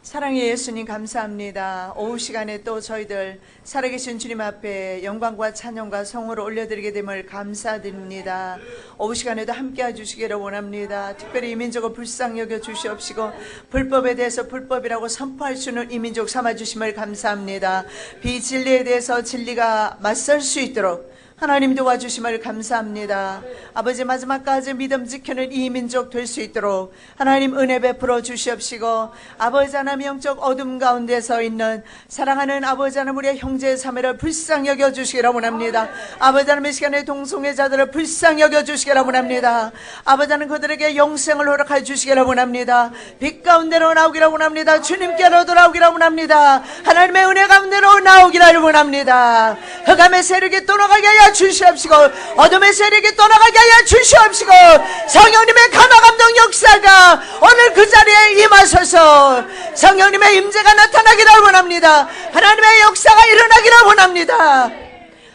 사랑의 예수님 감사합니다. 오후 시간에 또 저희들 살아계신 주님 앞에 영광과 찬양과 성으로 올려드리게 됨을 감사드립니다. 오후 시간에도 함께 해주시기를 원합니다. 특별히 이민족을 불쌍히 여겨 주시옵시고 불법에 대해서 불법이라고 선포할 수 있는 이민족 삼아주심을 감사합니다. 비진리에 대해서 진리가 맞설 수 있도록 하나님 도와주심을 감사합니다. 아버지 마지막까지 믿음 지키는 이 민족 될 수 있도록 하나님 은혜 베풀어 주시옵시고 아버지 하나님 영적 어둠 가운데 서 있는 사랑하는 아버지 하나님 우리의 형제 자매를 불쌍히 여겨 주시기를 원합니다. 아버지 하나님 이 시간에 동성애자들을 불쌍히 여겨 주시기를 원합니다. 아버지 하나님 그들에게 영생을 허락해 주시기를 원합니다. 빛 가운데로 나오기를 원합니다. 주님께로 돌아오기를 원합니다. 하나님의 은혜 가운데로 나오기를 원합니다. 흑암의 세력이 떠나가게 하여 주시옵시고 어둠의 세력이 떠나가게 하여 주시옵시고 성령님의 감화감동 역사가 오늘 그 자리에 임하소서. 성령님의 임재가 나타나기를 원합니다. 하나님의 역사가 일어나기를 원합니다.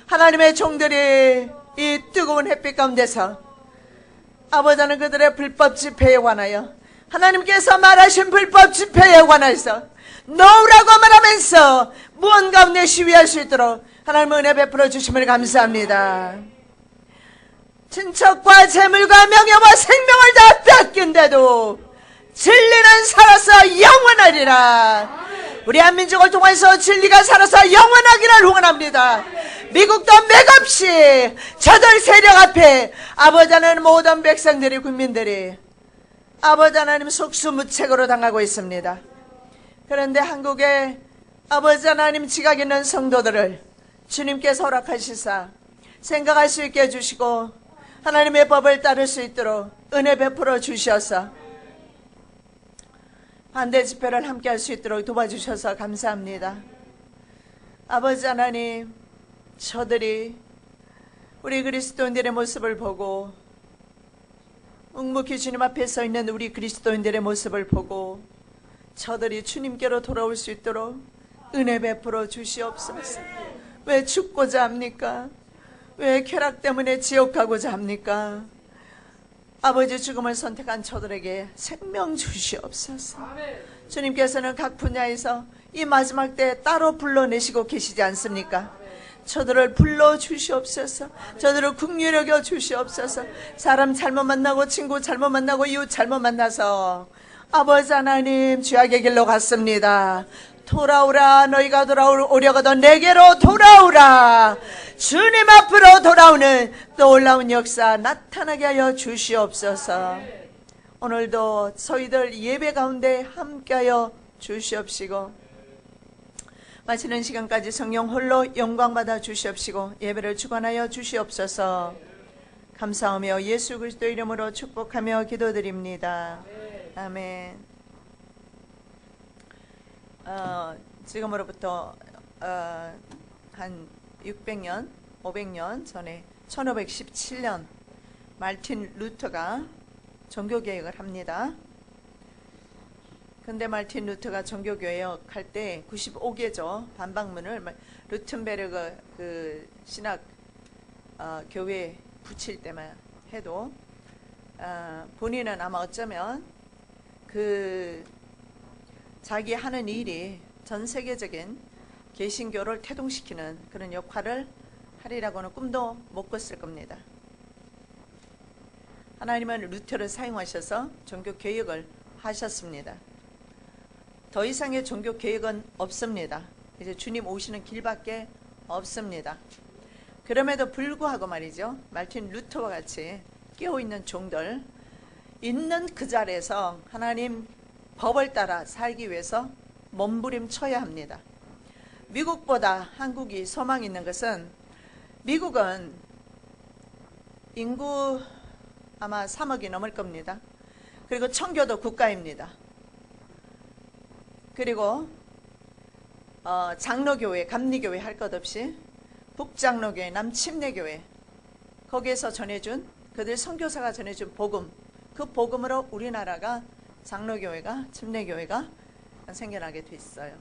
하나님의 종들이 이 뜨거운 햇빛 가운데서 아버지 하나님 그들의 불법 집회에 관하여 하나님께서 말하신 불법 집회에 관해서 놓으라고 말하면서 무언 가운데 시위할 수 있도록 하나님 은혜 베풀어 주심을 감사합니다. 친척과 재물과 명예와 생명을 다 뺏긴데도 진리는 살아서 영원하리라. 우리 한민족을 통해서 진리가 살아서 영원하기를 원합니다. 미국도 맥없이 저들 세력 앞에 아버지 하나님 모든 백성들이 국민들이 아버지 하나님 속수무책으로 당하고 있습니다. 그런데 한국에 아버지 하나님 지각 있는 성도들을 주님께서 허락하시사 생각할 수 있게 해주시고 하나님의 법을 따를 수 있도록 은혜 베풀어 주셔서 반대 집회를 함께 할 수 있도록 도와주셔서 감사합니다. 아버지 하나님 저들이 우리 그리스도인들의 모습을 보고 묵묵히 주님 앞에 서 있는 우리 그리스도인들의 모습을 보고 저들이 주님께로 돌아올 수 있도록 은혜 베풀어 주시옵소서. 왜 죽고자 합니까? 왜 쾌락 때문에 지옥 가고자 합니까? 아버지 죽음을 선택한 저들에게 생명 주시옵소서. 주님께서는 각 분야에서 이 마지막 때 따로 불러내시고 계시지 않습니까? 저들을 불러주시옵소서. 저들을 긍휼히 여겨 주시옵소서. 사람 잘못 만나고 친구 잘못 만나고 이웃 잘못 만나서 아버지 하나님 죄악의 길로 갔습니다. 돌아오라. 너희가 돌아오려거든 내게로 돌아오라. 주님 앞으로 돌아오는 놀라운 역사 나타나게 하여 주시옵소서. 오늘도 저희들 예배 가운데 함께하여 주시옵시고 마치는 시간까지 성령 홀로 영광받아 주시옵시고 예배를 주관하여 주시옵소서. 감사하며 예수 그리스도 이름으로 축복하며 기도드립니다. 아멘. 지금으로부터 한 600년, 500년 전에 1517년 말틴 루터가 종교개혁을 합니다. 근데 말틴 루터가 종교개혁 할 때 95개조 반박문을 루텐베르그 그 신학 교회에 붙일 때만 해도 본인은 아마 어쩌면 그 자기 하는 일이 전 세계적인 개신교를 태동시키는 그런 역할을 하리라고는 꿈도 못 꿨을 겁니다. 하나님은 루터를 사용하셔서 종교개혁을 하셨습니다. 더 이상의 종교개혁은 없습니다. 이제 주님 오시는 길밖에 없습니다. 그럼에도 불구하고 말이죠. 말틴 루터와 같이 깨어있는 종들 있는 그 자리에서 하나님 법을 따라 살기 위해서 몸부림쳐야 합니다. 미국보다 한국이 소망이 있는 것은 미국은 인구 아마 3억이 넘을 겁니다. 그리고 청교도 국가입니다. 그리고 장로교회, 감리교회 할 것 없이 북장로교회, 남침례교회 거기에서 전해준 그들 선교사가 전해준 복음 그 복음으로 우리나라가 장로교회가 침례교회가 생겨나게 됐어요.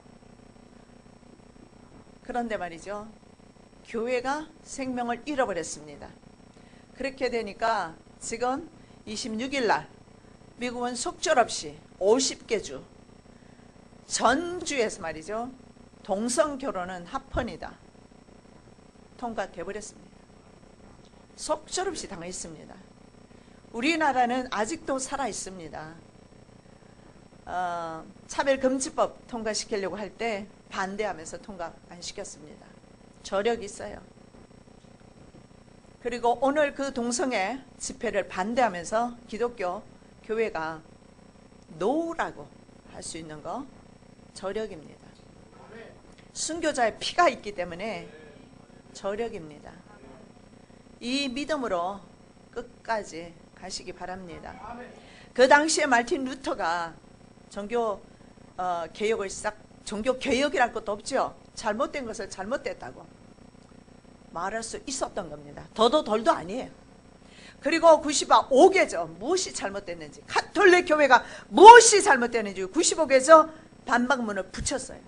그런데 말이죠. 교회가 생명을 잃어버렸습니다. 그렇게 되니까 지금 26일 날 미국은 속절없이 50개 주 전주에서 말이죠. 동성 결혼은 합헌이다. 통과돼 버렸습니다. 속절없이 당했습니다. 우리나라는 아직도 살아 있습니다. 차별금지법 통과시키려고 할 때 반대하면서 통과 안 시켰습니다. 저력이 있어요. 그리고 오늘 그 동성애 집회를 반대하면서 기독교 교회가 노라고 할 수 있는 거 저력입니다. 순교자의 피가 있기 때문에 저력입니다. 이 믿음으로 끝까지 가시기 바랍니다. 그 당시에 마틴 루터가 종교 개혁이랄 것도 없죠. 잘못된 것을 잘못됐다고 말할 수 있었던 겁니다. 더도 덜도 아니에요. 그리고 95개죠. 무엇이 잘못됐는지, 가톨릭 교회가 무엇이 잘못됐는지 95개죠. 반박문을 붙였어요.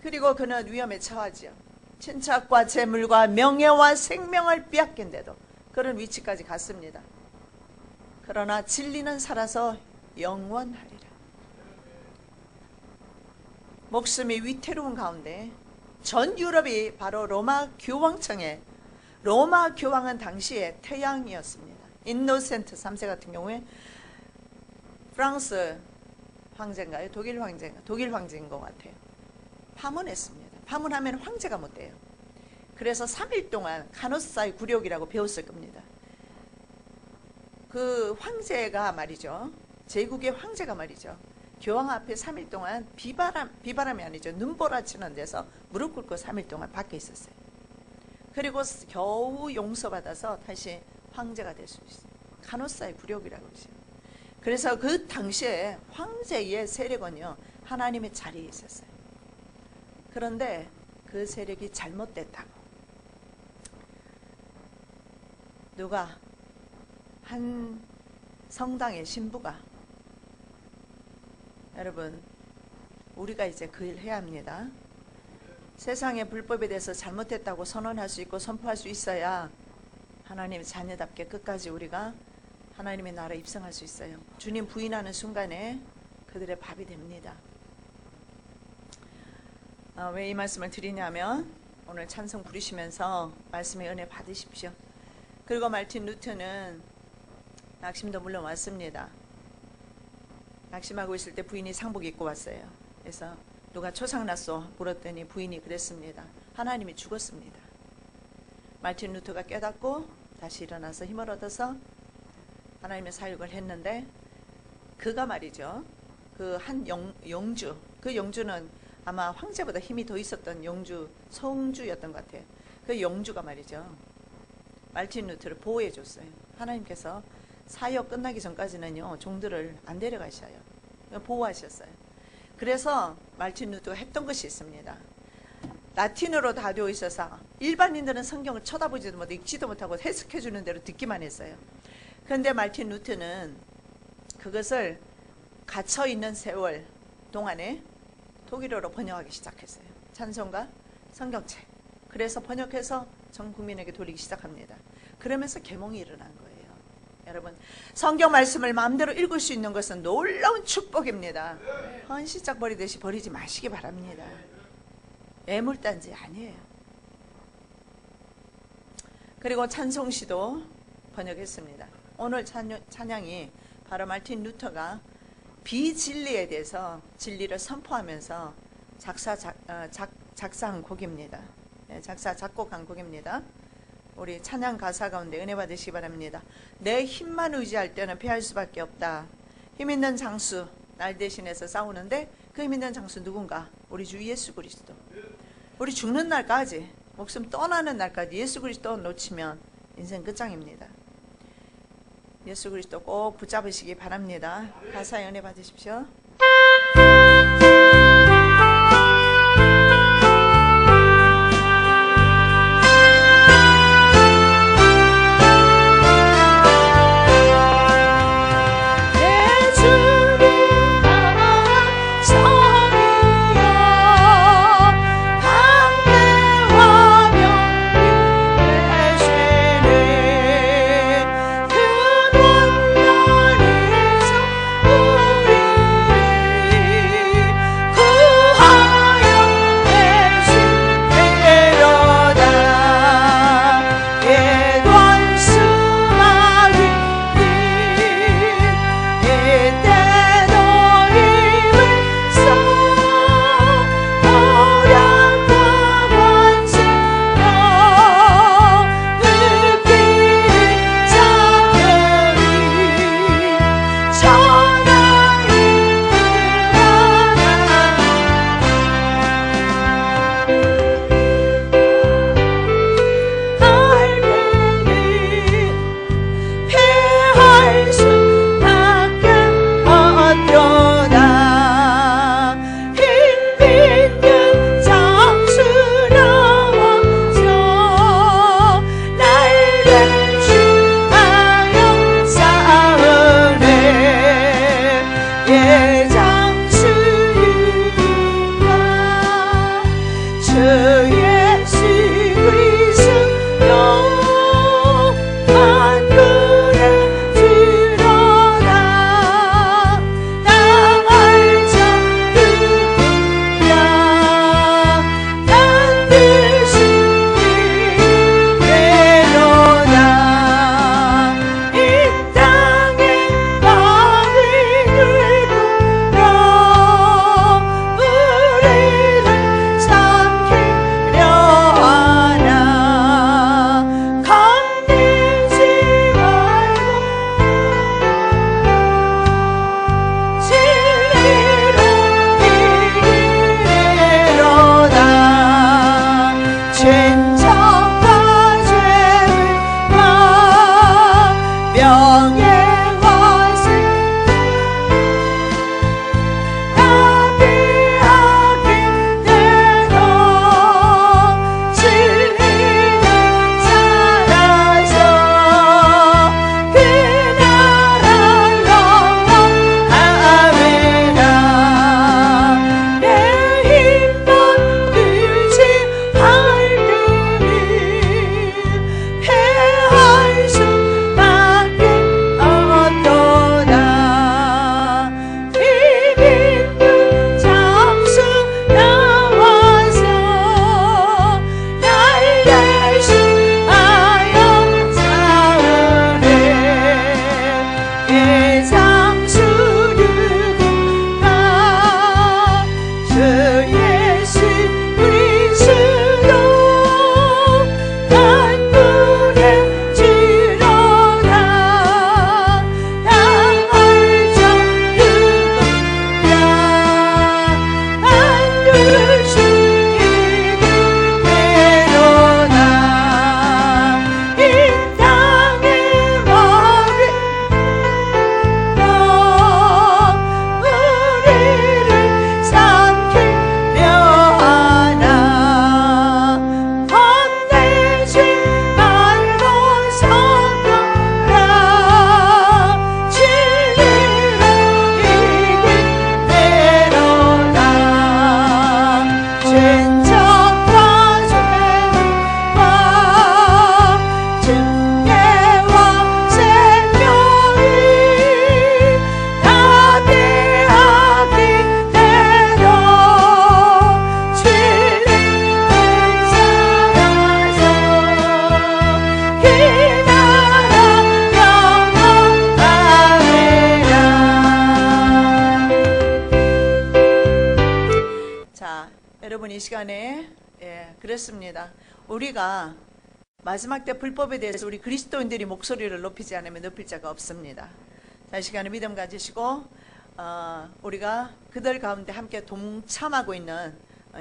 그리고 그는 위험에 처하지요. 친척과 재물과 명예와 생명을 빼앗긴데도 그런 위치까지 갔습니다. 그러나 진리는 살아서 영원하리라. 목숨이 위태로운 가운데 전 유럽이 바로 로마 교황청에, 로마 교황은 당시에 태양이었습니다. 인노센트 3세 같은 경우에 프랑스 황제인가요? 독일 황제인 것 같아요. 파문했습니다. 파문하면 황제가 못 돼요. 그래서 3일 동안 카노사의 굴욕이라고 배웠을 겁니다. 그 황제가 말이죠. 제국의 황제가 말이죠. 교황 앞에 3일 동안 비바람이 아니죠. 눈보라치는 데서 무릎 꿇고 3일 동안 밖에 있었어요. 그리고 겨우 용서받아서 다시 황제가 될 수 있어요. 카노사의 굴욕이라고 그러죠. 그래서 그 당시에 황제의 세력은요, 하나님의 자리에 있었어요. 그런데 그 세력이 잘못됐다고 누가, 한 성당의 신부가, 여러분 우리가 이제 그 일 해야 합니다. 세상의 불법에 대해서 잘못했다고 선언할 수 있고 선포할 수 있어야 하나님의 자녀답게 끝까지 우리가 하나님의 나라에 입성할 수 있어요. 주님 부인하는 순간에 그들의 밥이 됩니다. 왜 이 말씀을 드리냐면 오늘 찬송 부르시면서 말씀의 은혜 받으십시오. 그리고 마틴 루터는 낙심도 물론 왔습니다. 낙심하고 있을 때 부인이 상복 입고 왔어요. 그래서 누가 초상났소? 물었더니 부인이 그랬습니다. 하나님이 죽었습니다. 마틴 루터가 깨닫고 다시 일어나서 힘을 얻어서 하나님의 사역을 했는데, 그가 말이죠, 그 한 영주, 그 영주는 아마 황제보다 힘이 더 있었던 영주, 성주였던 것 같아요. 그 영주가 말이죠, 마틴 루터를 보호해 줬어요. 하나님께서 사역 끝나기 전까지는요, 종들을 안 데려가셔요. 보호하셨어요. 그래서 마틴 루터가 했던 것이 있습니다. 라틴어로 다 되어 있어서 일반인들은 성경을 쳐다보지도 못하고 읽지도 못하고 해석해 주는 대로 듣기만 했어요. 그런데 마틴 루터는 그것을 갇혀있는 세월 동안에 독일어로 번역하기 시작했어요. 찬송가, 성경책. 그래서 번역해서 전 국민에게 돌리기 시작합니다. 그러면서 계몽이 일어난 거예요. 여러분, 성경 말씀을 마음대로 읽을 수 있는 것은 놀라운 축복입니다. 헌시짝 버리듯이 버리지 마시기 바랍니다. 애물단지 아니에요. 그리고 찬송시도 번역했습니다. 오늘 찬양이 바로 마틴 루터가 비진리에 대해서 진리를 선포하면서 작사한 곡입니다. 작곡한 곡입니다. 우리 찬양 가사 가운데 은혜 받으시기 바랍니다. 내 힘만 의지할 때는 패할 수밖에 없다. 힘 있는 장수, 날 대신해서 싸우는데 그 힘 있는 장수 누군가? 우리 주 예수 그리스도. 우리 죽는 날까지, 목숨 떠나는 날까지 예수 그리스도 놓치면 인생 끝장입니다. 예수 그리스도 꼭 붙잡으시기 바랍니다. 가사의 은혜 받으십시오. 여러분 이 시간에 그렇습니다. 우리가 마지막 때 불법에 대해서 우리 그리스도인들이 목소리를 높이지 않으면 높일 자가 없습니다. 자, 이 시간에 믿음 가지시고 우리가 그들 가운데 함께 동참하고 있는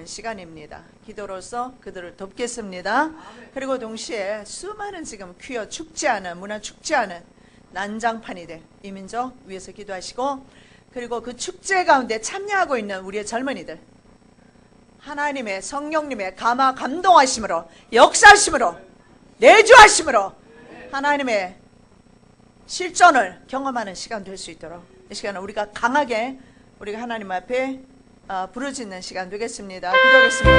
시간입니다. 기도로서 그들을 돕겠습니다. 그리고 동시에 수많은 지금 퀴어 죽지 않은, 문화 죽지 않은 난장판이 될 이 민족 위해서 기도하시고, 그리고 그 축제 가운데 참여하고 있는 우리의 젊은이들, 하나님의 성령님의 감동하심으로, 역사하심으로, 내주하심으로 하나님의 실존을 경험하는 시간 될 수 있도록 이 시간은 우리가 강하게 우리가 하나님 앞에 부르짖는 시간 되겠습니다. 기도하겠습니다.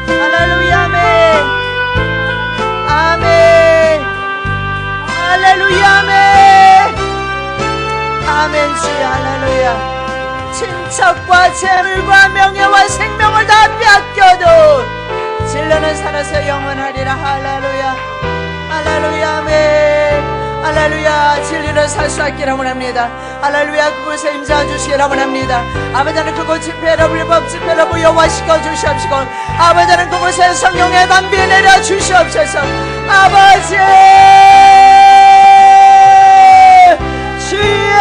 할렐루야 아멘. 아멘. 할렐루야 아멘. 아멘. 주여 할렐루야. 친척과 재물과 명예와 생명을 다 빼앗겨도 진리는 살아서 영원하리라. 할렐루야. 할렐루야 아멘. 할렐루야. 진리를 살 수 있기를 원합니다. 할렐루야. 그곳에 임재해 주시기를 원합니다. 아버지는 그곳 집회를 불법 집회를 무효화시켜 주시옵시고, 아버지는 그곳에 성령의 담비 내려 주시옵소서. 아버지 주여,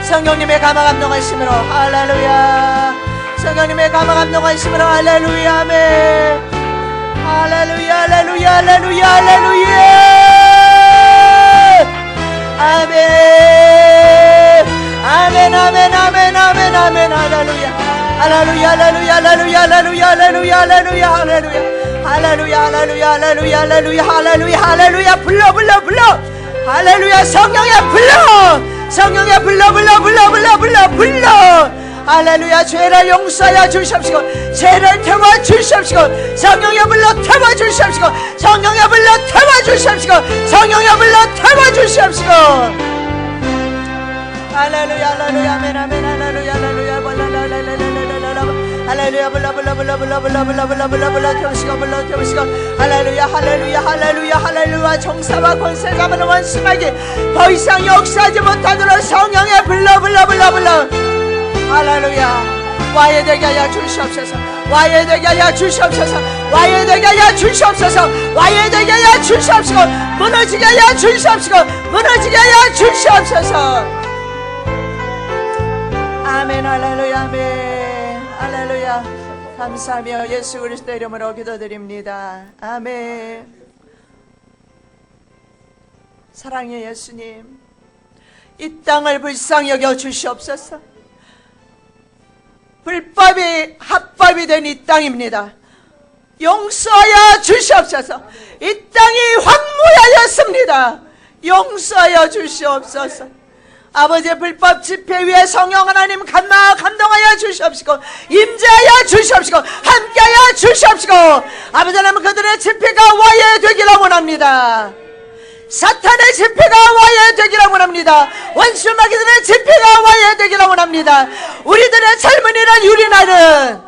성령님의 감동하심으로 할렐루야. 성령님의 감동하심으로 할렐루야 아멘. 할렐루야 할렐루야 할렐루야 할렐루야 아멘. 아멘 아멘 아멘 아멘 아멘. 할렐루야 할렐루야 할렐루야 할렐루야 할렐루야 할렐루야 할렐루야 할렐루야 할렐루야 할렐루야 할렐루야 할렐루야 할렐루야 할렐루야. 불러 불러 불러. 할렐루야. 성령의 불러. 성령의 불러 불러 불러 불러 불러 불러. 할렐루야. 죄를 용서하여 주시옵시고, 죄를 태워 주시옵시고, 성령의 불러 태워 주시옵시고, 성령의 불러 태워 주시옵시고, 성령의 불러 태워 주시옵시고. 할렐루야 할렐루야 아멘 아멘. 할렐루야 할렐루야 할렐루야. 불러 불러 불러 불러 불러 불러 불러 불러 불러 태우시고, 불러 태우시고. 할렐루야 할렐루야 할렐루야 할렐루야. 정사와 권세 잡은 원수마귀 더 이상 역사하지 못하도록 성령의 불러 불러 불러 불러. 할렐루야. 와야 되게 하여 주시옵소서. 와야 되게 하여 주시옵소서. 와야 되게 하여 주시옵소서. 와야 되게 하여 주시옵시고, 무너지게 하여 주시옵시고, 무너지게 하여 주시옵소서. 아멘. 할렐루야 아멘. 할렐루야. 감사하며 예수 그리스도 이름으로 기도드립니다. 아멘. 사랑의 예수님, 이 땅을 불쌍히 여겨 주시옵소서. 불법이 합법이 된 이 땅입니다. 용서하여 주시옵소서. 이 땅이 황무하였습니다. 용서하여 주시옵소서. 아버지의 불법 집회 위에 성령 하나님 감동하여 주시옵시고, 임재하여 주시옵시고, 함께하여 주시옵시고, 아버지 하나님 그들의 집회가 와야 되기를 원합니다. 사탄의 집회가 와야 되기를 원합니다. 원수마귀들의 집회가 와야 되기를 원합니다. 우리들의 젊은이는 유리나는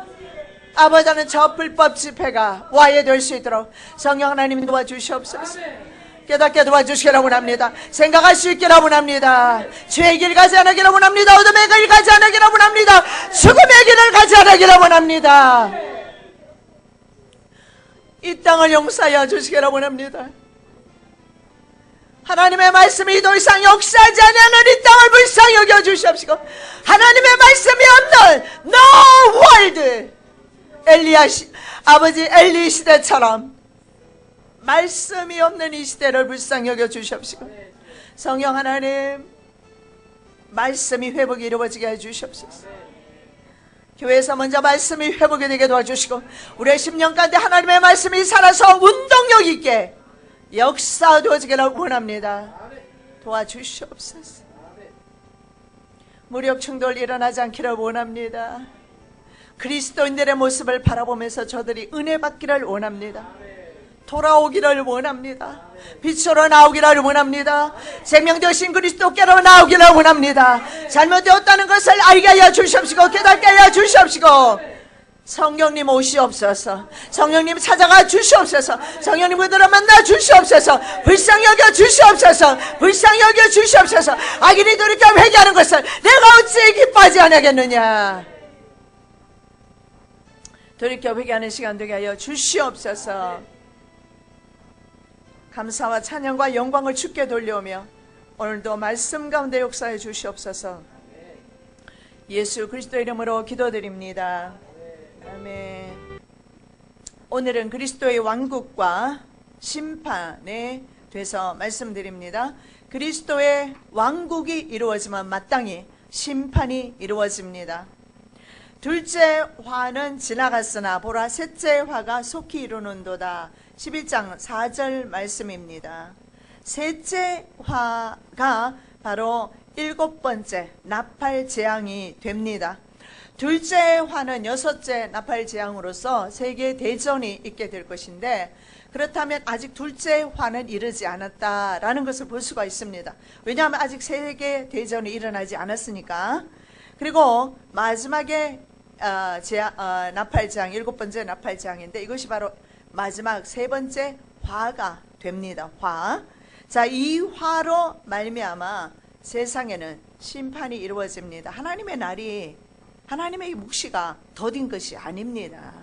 아버지는 저 불법 집회가 와야 될 수 있도록 성령 하나님 도와주시옵소서. 깨닫게 도와주시기를 원합니다. 생각할 수 있기를 원합니다. 죄의 길 가지 않기를 원합니다. 어둠의 길 가지 않기를 원합니다. 죽음의 길을 가지 않기를 원합니다. 이 땅을 용서하여 주시기를 원합니다. 하나님의 말씀이 더 이상 역사하지 않는 이 땅을 불쌍히 여겨 주시옵시고, 하나님의 말씀이 없는 No World, 아버지 엘리 시대처럼 말씀이 없는 이 시대를 불쌍히 여겨 주시옵시고, 성령 하나님 말씀이 회복이 이루어지게 해 주시옵소서. 교회에서 먼저 말씀이 회복이 되게 도와주시고, 우리의 10년 가운데 하나님의 말씀이 살아서 운동력 있게 역사되어지기를 원합니다. 도와주시옵소서. 무력 충돌 일어나지 않기를 원합니다. 그리스도인들의 모습을 바라보면서 저들이 은혜 받기를 원합니다. 돌아오기를 원합니다. 빛으로 나오기를 원합니다. 생명 되신 그리스도께로 나오기를 원합니다. 잘못되었다는 것을 알게 하여 주시옵시고, 깨닫게 하여 주시옵시고, 성령님 오시옵소서. 성령님 찾아가 주시옵소서. 성령님 그들을 만나 주시옵소서. 불쌍히 여겨 주시옵소서. 불쌍히 여겨 주시옵소서. 악인이 돌이켜 회개하는 것을 내가 어찌 기뻐하지 않겠느냐. 돌이켜 회개하는 시간 되게 하여 주시옵소서. 감사와 찬양과 영광을 주께 돌려오며 오늘도 말씀 가운데 역사해 주시옵소서. 예수 그리스도 이름으로 기도드립니다. 아멘. 오늘은 그리스도의 왕국과 심판에 대해서 말씀드립니다. 그리스도의 왕국이 이루어지면 마땅히 심판이 이루어집니다. 둘째 화는 지나갔으나 보라 셋째 화가 속히 이루는도다. 11장 4절 말씀입니다. 셋째 화가 바로 7번째 나팔 재앙이 됩니다. 둘째 화는 6째 나팔 재앙으로서 세계 대전이 있게 될 것인데, 그렇다면 아직 둘째 화는 이르지 않았다라는 것을 볼 수가 있습니다. 왜냐하면 아직 세계 대전이 일어나지 않았으니까. 그리고 마지막에 나팔 재앙, 7번째 나팔 재앙인데 이것이 바로 마지막 3번째 화가 됩니다. 화. 자, 이 화로 말미암아 세상에는 심판이 이루어집니다. 하나님의 날이, 하나님의 묵시가 더딘 것이 아닙니다.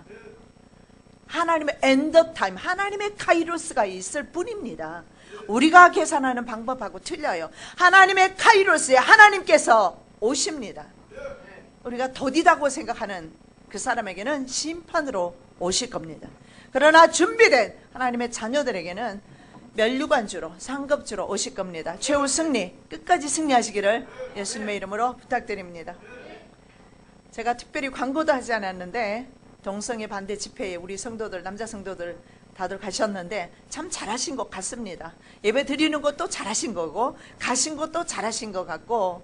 하나님의 엔드 타임, 하나님의 카이로스가 있을 뿐입니다. 우리가 계산하는 방법하고 틀려요. 하나님의 카이로스에 하나님께서 오십니다. 우리가 더디다고 생각하는 그 사람에게는 심판으로 오실 겁니다. 그러나 준비된 하나님의 자녀들에게는 면류관주로, 상급주로 오실 겁니다. 최후 승리, 끝까지 승리하시기를 예수님의 이름으로 부탁드립니다. 제가 특별히 광고도 하지 않았는데 동성애 반대 집회에 우리 성도들, 남자 성도들 다들 가셨는데 참 잘하신 것 같습니다. 예배 드리는 것도 잘하신 거고 가신 것도 잘하신 것 같고,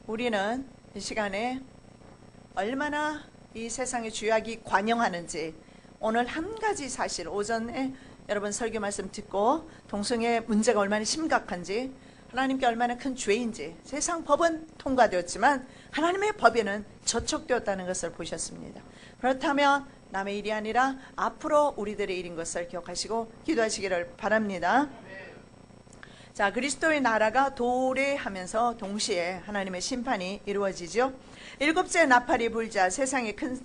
우리는 이 시간에 얼마나 이 세상의 죄악이 관영하는지, 오늘 한 가지 사실, 오전에 여러분 설교 말씀 듣고 동성애 문제가 얼마나 심각한지, 하나님께 얼마나 큰 죄인지, 세상 법은 통과되었지만 하나님의 법에는 저촉되었다는 것을 보셨습니다. 그렇다면 남의 일이 아니라 앞으로 우리들의 일인 것을 기억하시고 기도하시기를 바랍니다. 자, 그리스도의 나라가 도래하면서 동시에 하나님의 심판이 이루어지죠. 7째 나팔이 불자 세상의 큰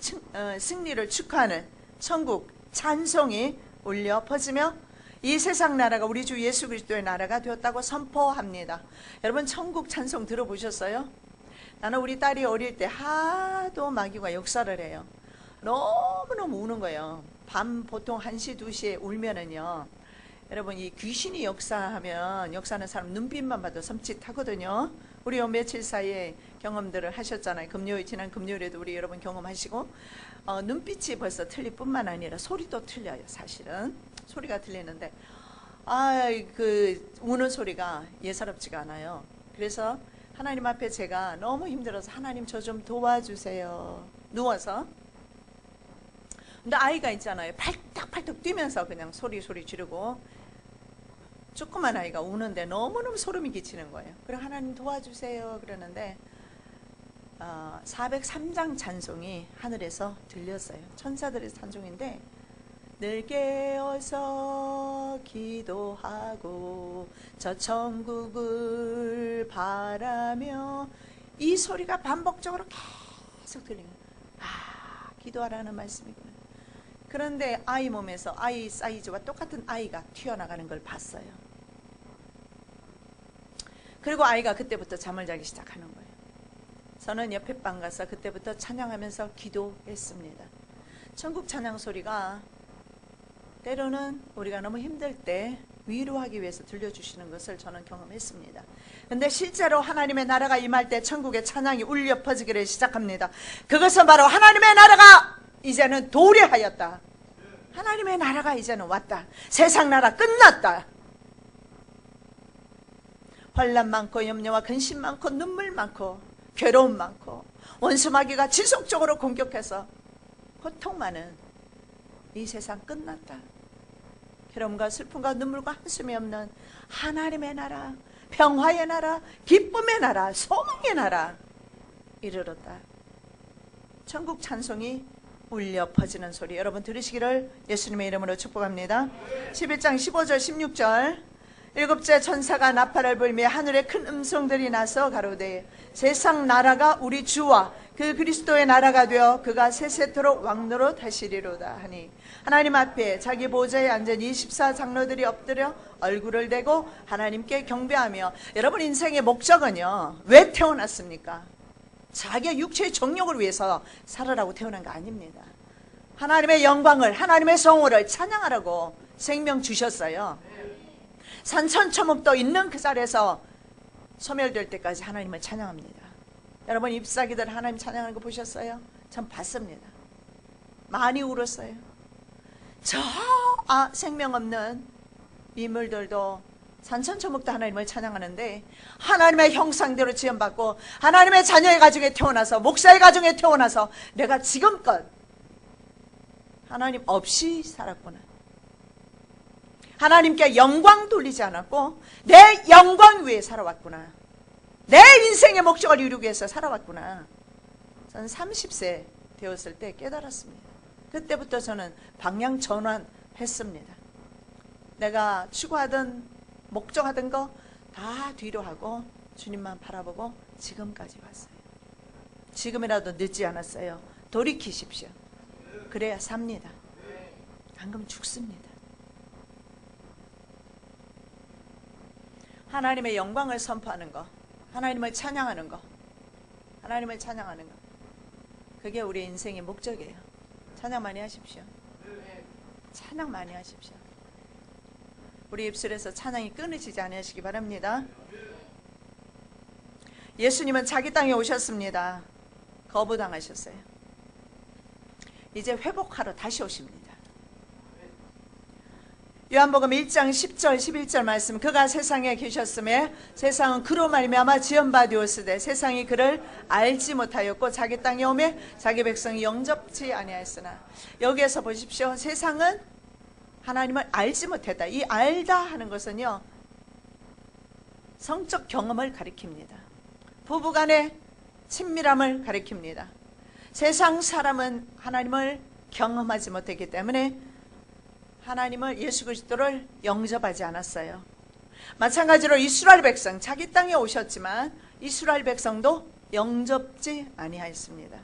승리를 축하하는 천국 찬송이 울려 퍼지며 이 세상 나라가 우리 주 예수 그리스도의 나라가 되었다고 선포합니다. 여러분, 천국 찬송 들어보셨어요? 나는 우리 딸이 어릴 때 하도 마귀가 역사를 해요. 너무너무 우는 거예요. 밤 보통 1시, 2시에 울면은요, 여러분, 이 귀신이 역사하면, 역사하는 사람 눈빛만 봐도 섬찟하거든요. 우리 요 며칠 사이에 경험들을 하셨잖아요. 지난 금요일에도 우리 여러분 경험하시고, 눈빛이 벌써 틀릴 뿐만 아니라 소리도 틀려요. 사실은 소리가 들리는데, 그 우는 소리가 예사롭지가 않아요. 그래서 하나님 앞에 제가 너무 힘들어서, 하나님 저 좀 도와주세요, 누워서. 근데 아이가 있잖아요, 팔딱팔딱 뛰면서 그냥 소리 지르고, 조그만 아이가 우는데 너무너무 소름이 끼치는 거예요. 그래, 하나님 도와주세요 그러는데 403장 찬송이 하늘에서 들렸어요. 천사들의 찬송인데, 늘 깨어서 기도하고 저 천국을 바라며, 이 소리가 반복적으로 계속 들리는 거예요. 기도하라는 말씀이구나. 그런데 아이 몸에서 아이 사이즈와 똑같은 아이가 튀어나가는 걸 봤어요. 그리고 아이가 그때부터 잠을 자기 시작하는 거예요. 저는 옆에 방 가서 그때부터 찬양하면서 기도했습니다. 천국 찬양 소리가 때로는 우리가 너무 힘들 때 위로하기 위해서 들려주시는 것을 저는 경험했습니다. 그런데 실제로 하나님의 나라가 임할 때 천국의 찬양이 울려 퍼지기를 시작합니다. 그것은 바로 하나님의 나라가 이제는 도래하였다. 하나님의 나라가 이제는 왔다. 세상 나라 끝났다. 환난 많고 염려와 근심 많고 눈물 많고 괴로움 많고 원수 마귀가 지속적으로 공격해서 고통 많은 이 세상 끝났다. 괴로움과 슬픔과 눈물과 한숨이 없는 하나님의 나라, 평화의 나라, 기쁨의 나라, 소망의 나라 이르렀다. 천국 찬송이 울려 퍼지는 소리 여러분 들으시기를 예수님의 이름으로 축복합니다. 11장 15절 16절 일곱째 천사가 나팔을 불며 하늘에 큰 음성들이 나서 가로되 세상 나라가 우리 주와 그 그리스도의 나라가 되어 그가 세세토록 왕노릇 하시리로다 하니 하나님 앞에 자기 보좌에 앉은 24장로들이 엎드려 얼굴을 대고 하나님께 경배하며 여러분 인생의 목적은요 왜 태어났습니까? 자기의 육체의 정욕을 위해서 살아라고 태어난 거 아닙니다. 하나님의 영광을 하나님의 성호를 찬양하라고 생명 주셨어요. 산천초목도 있는 그 자리에서 소멸될 때까지 하나님을 찬양합니다. 여러분 잎사귀들 하나님 찬양하는 거 보셨어요? 전 봤습니다. 많이 울었어요. 저 생명 없는 인물들도 산천초목도 하나님을 찬양하는데 하나님의 형상대로 지음받고 하나님의 자녀의 가정에 태어나서 목사의 가정에 태어나서 내가 지금껏 하나님 없이 살았구나. 하나님께 영광 돌리지 않았고 내 영광 위에 살아왔구나. 내 인생의 목적을 이루기 위해서 살아왔구나. 저는 30세 되었을 때 깨달았습니다. 그때부터 저는 방향 전환했습니다. 내가 추구하던 목적하던 거 다 뒤로 하고 주님만 바라보고 지금까지 왔어요. 지금이라도 늦지 않았어요. 돌이키십시오. 그래야 삽니다. 안 그러면 죽습니다. 하나님의 영광을 선포하는 거, 하나님을 찬양하는 거, 하나님을 찬양하는 거, 그게 우리 인생의 목적이에요. 찬양 많이 하십시오. 찬양 많이 하십시오. 우리 입술에서 찬양이 끊어지지 않으시기 바랍니다. 예수님은 자기 땅에 오셨습니다. 거부당하셨어요. 이제 회복하러 다시 오십니다. 요한복음 1장 10절 11절 말씀 그가 세상에 계셨음에 세상은 그로 말미암아 지음받으었으되 세상이 그를 알지 못하였고 자기 땅에 오매 자기 백성이 영접지 아니하였으나 여기에서 보십시오. 세상은 하나님을 알지 못했다. 이 알다 하는 것은요 성적 경험을 가리킵니다. 부부간의 친밀함을 가리킵니다. 세상 사람은 하나님을 경험하지 못했기 때문에 하나님을 예수 그리스도를 영접하지 않았어요. 마찬가지로 이스라엘 백성 자기 땅에 오셨지만 이스라엘 백성도 영접지 아니하였습니다.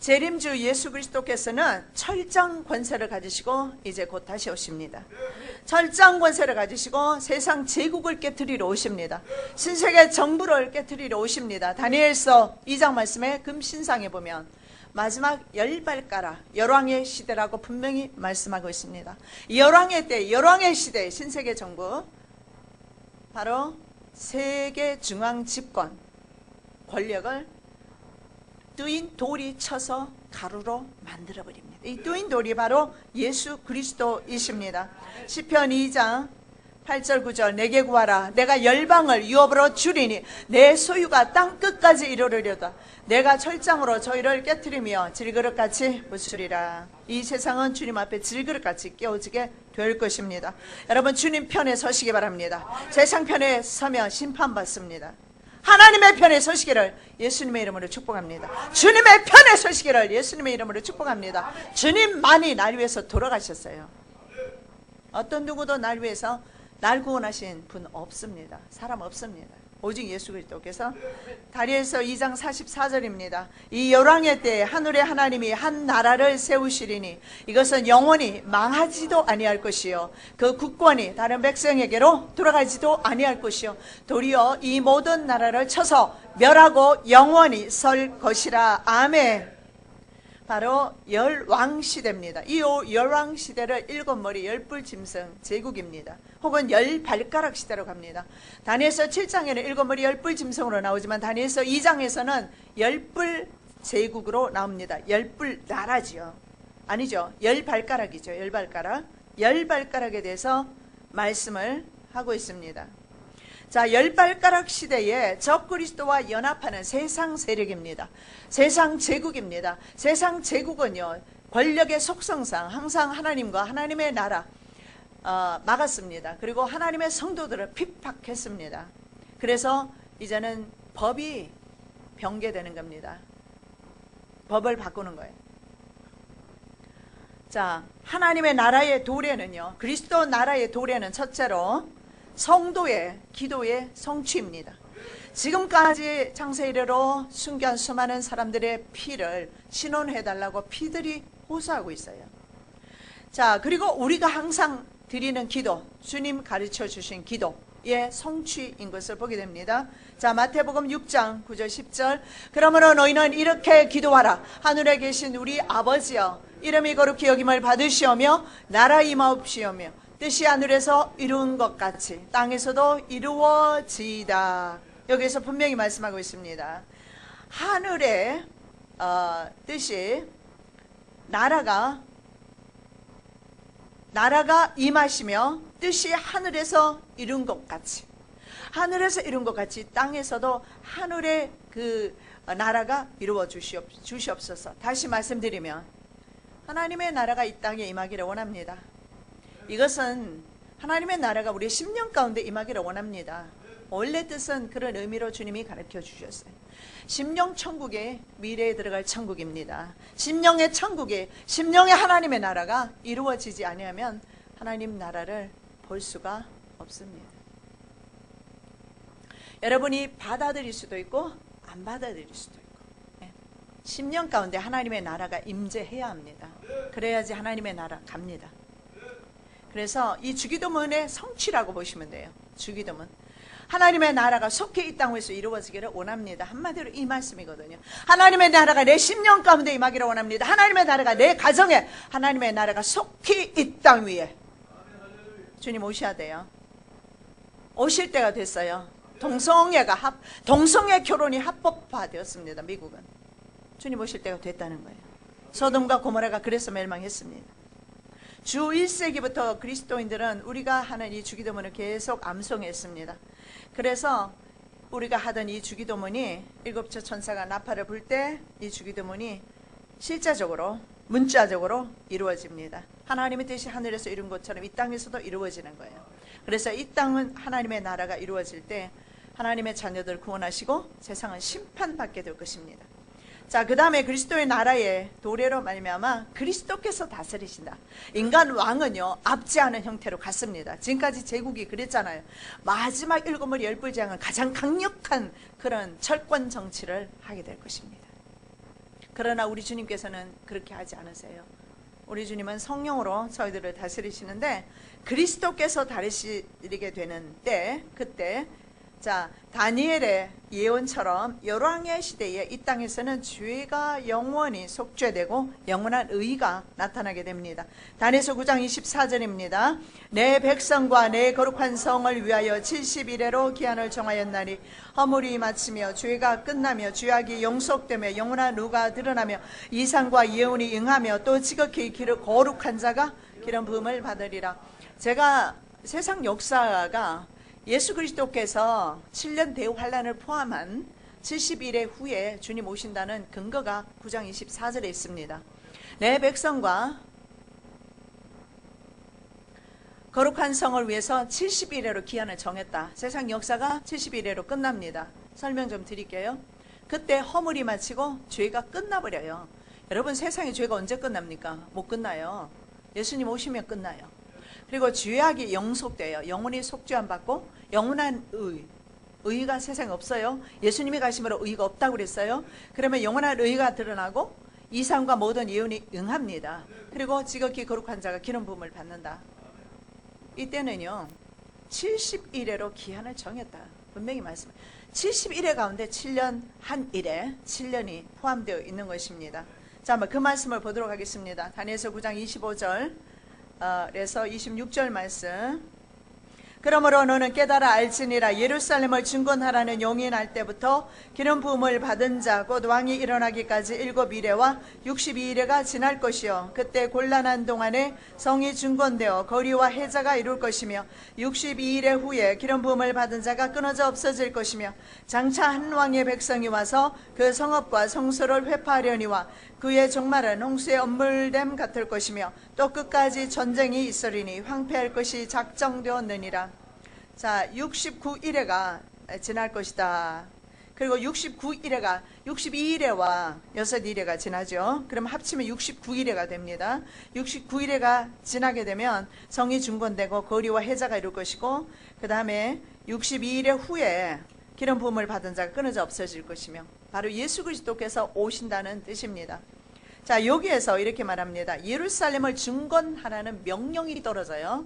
재림주 예수 그리스도께서는 철장 권세를 가지시고 이제 곧 다시 오십니다. 철장 권세를 가지시고 세상 제국을 깨트리러 오십니다. 신세계 정부를 깨트리러 오십니다. 다니엘서 2장 말씀에 금신상에 보면 마지막 열발가락 열왕의 시대라고 분명히 말씀하고 있습니다. 열왕의 때 열왕의 시대 신세계 정부 바로 세계 중앙 집권 권력을 뜨인 돌이 쳐서 가루로 만들어버립니다. 이 뜨인 돌이 바로 예수 그리스도이십니다. 시편 2장 8절 9절 내게 구하라 내가 열방을 유업으로 주리니 내 소유가 땅끝까지 이르르려다 내가 철장으로 저희를 깨트리며 질그릇같이 부수리라. 이 세상은 주님 앞에 질그릇같이 깨어지게 될 것입니다. 여러분 주님 편에 서시기 바랍니다. 세상 편에 서면 심판받습니다. 하나님의 편에 서시기를 예수님의 이름으로 축복합니다. 주님의 편에 서시기를 예수님의 이름으로 축복합니다. 주님만이 날 위해서 돌아가셨어요. 어떤 누구도 날 위해서 날 구원하신 분 없습니다. 사람 없습니다. 오직 예수 그리스도께서 다니엘서 2장 44절입니다. 이 열왕의 때에 하늘의 하나님이 한 나라를 세우시리니 이것은 영원히 망하지도 아니할 것이요 그 국권이 다른 백성에게로 돌아가지도 아니할 것이요 도리어 이 모든 나라를 쳐서 멸하고 영원히 설 것이라. 아멘. 바로 열왕시대입니다. 이 열왕시대를 일곱 머리 열뿔 짐승 제국입니다. 혹은 열발가락 시대로 갑니다. 다니엘서 7장에는 일곱 머리 열뿔 짐승으로 나오지만 다니엘서 2장에서는 열뿔 제국으로 나옵니다. 열뿔 나라지요. 아니죠. 열발가락이죠. 열발가락. 열발가락에 대해서 말씀을 하고 있습니다. 자, 열발가락 시대에 적그리스도와 연합하는 세상 세력입니다. 세상 제국입니다. 세상 제국은요 권력의 속성상 항상 하나님과 하나님의 나라 막았습니다. 그리고 하나님의 성도들을 핍박했습니다. 그래서 이제는 법이 변개되는 겁니다. 법을 바꾸는 거예요. 자, 하나님의 나라의 도래는요, 그리스도 나라의 도래는 첫째로 성도의 기도의 성취입니다. 지금까지 창세 이래로 순교한 수많은 사람들의 피를 신원해달라고 피들이 호소하고 있어요. 자, 그리고 우리가 항상 드리는 기도, 주님 가르쳐 주신 기도의 성취인 것을 보게 됩니다. 자, 마태복음 6장 9절 10절. 그러므로 너희는 이렇게 기도하라. 하늘에 계신 우리 아버지여, 이름이 거룩히 여김을 받으시오며 나라 임하옵시오며 뜻이 하늘에서 이룬 것 같이 땅에서도 이루어지이다. 여기서 분명히 말씀하고 있습니다. 하늘의 뜻이 나라가 임하시며 뜻이 하늘에서 이룬 것 같이, 하늘에서 이룬 것 같이 땅에서도 하늘의 그 나라가 이루어 주시옵소서. 다시 말씀드리면 하나님의 나라가 이 땅에 임하기를 원합니다. 이것은 하나님의 나라가 우리의 심령 가운데 임하기를 원합니다. 원래 뜻은 그런 의미로 주님이 가르쳐 주셨어요. 심령 천국에 미래에 들어갈 천국입니다. 심령의 천국에, 심령의 하나님의 나라가 이루어지지 아니하면 하나님 나라를 볼 수가 없습니다. 여러분이 받아들일 수도 있고 안 받아들일 수도 있고, 심령 가운데 하나님의 나라가 임재해야 합니다. 그래야지 하나님의 나라 갑니다. 그래서 이 주기도문의 성취라고 보시면 돼요. 주기도문, 하나님의 나라가 속히 이 땅에서 이루어지기를 원합니다. 한마디로 이 말씀이거든요. 하나님의 나라가 내 심령 가운데 임하기를 원합니다. 하나님의 나라가 내 가정에, 하나님의 나라가 속히 이 땅 위에. 주님 오셔야 돼요. 오실 때가 됐어요. 동성애 결혼이 합법화되었습니다. 미국은. 주님 오실 때가 됐다는 거예요. 소돔과 고모라가 그래서 멸망했습니다. 주 1세기부터 그리스도인들은 우리가 하는 이 주기도문을 계속 암송했습니다. 그래서 우리가 하던 이 주기도문이 일곱째 천사가 나팔을 불 때 이 주기도문이 실제적으로 문자적으로 이루어집니다. 하나님의 뜻이 하늘에서 이룬 것처럼 이 땅에서도 이루어지는 거예요. 그래서 이 땅은 하나님의 나라가 이루어질 때 하나님의 자녀들 구원하시고 세상은 심판받게 될 것입니다. 자, 그 다음에 그리스도의 나라의 도래로 말미암아 그리스도께서 다스리신다. 인간 왕은요, 압제하는 형태로 갔습니다. 지금까지 제국이 그랬잖아요. 마지막 7머리 10불장은 가장 강력한 그런 철권 정치를 하게 될 것입니다. 그러나 우리 주님께서는 그렇게 하지 않으세요. 우리 주님은 성령으로 저희들을 다스리시는데 그리스도께서 다스리게 되는 때, 그때 자, 다니엘의 예언처럼 열왕의 시대에 이 땅에서는 죄가 영원히 속죄되고 영원한 의가 나타나게 됩니다. 다니엘서 9장 24절입니다. 내 백성과 내 거룩한 성을 위하여 70일에로 기한을 정하였나니 허물이 마치며 죄가 끝나며 죄악이 용속되며 영원한 의가 드러나며 이상과 예언이 응하며 또 지극히 거룩한 자가 기름 부음을 받으리라. 제가 세상 역사가 예수 그리스도께서 7년 대환란을 포함한 70일의 후에 주님 오신다는 근거가 9장 24절에 있습니다. 내 백성과 거룩한 성을 위해서 70일에로 기한을 정했다. 세상 역사가 70일에로 끝납니다. 설명 좀 드릴게요. 그때 허물이 마치고 죄가 끝나버려요. 여러분, 세상의 죄가 언제 끝납니까? 못 끝나요. 예수님 오시면 끝나요. 그리고 죄악이 영속돼요. 영원히 속죄함 받고 영원한 의가 세상에 없어요. 예수님이 가심으로 의가 없다고 그랬어요. 그러면 영원한 의가 드러나고 이상과 모든 예언이 응합니다. 그리고 지극히 거룩한 자가 기름 부음을 받는다. 이때는요, 70일에로 기한을 정했다. 분명히 말씀해요. 70일의 가운데 7년 한 일에 7년이 포함되어 있는 것입니다. 자, 한번 그 말씀을 보도록 하겠습니다. 다니엘서 9장 25절 에서 26절 말씀. 그러므로 너는 깨달아 알지니라. 예루살렘을 증권하라는 용이 날 때부터 기름 부음을 받은 자 곧 왕이 일어나기까지 7일에와 62일에가 지날 것이요 그때 곤란한 동안에 성이 증권되어 거리와 해자가 이룰 것이며 62일의 후에 기름 부음을 받은 자가 끊어져 없어질 것이며 장차 한 왕의 백성이 와서 그 성읍과 성소를 회파하려니와 그의 종말은 홍수의 엄물됨 같을 것이며 또 끝까지 전쟁이 있으리니 황폐할 것이 작정되었느니라. 자, 69일에가 지날 것이다. 그리고 69일에가 62일에와 6일에가 지나죠. 그럼 합치면 69일에가 됩니다. 69일에가 지나게 되면 성이 중건되고 거리와 해자가 이룰 것이고, 그 다음에 62일에 후에 기름 부음을 받은 자가 끊어져 없어질 것이며, 바로 예수 그리스도께서 오신다는 뜻입니다. 자, 여기에서 이렇게 말합니다. 예루살렘을 중건하라는 명령이 떨어져요.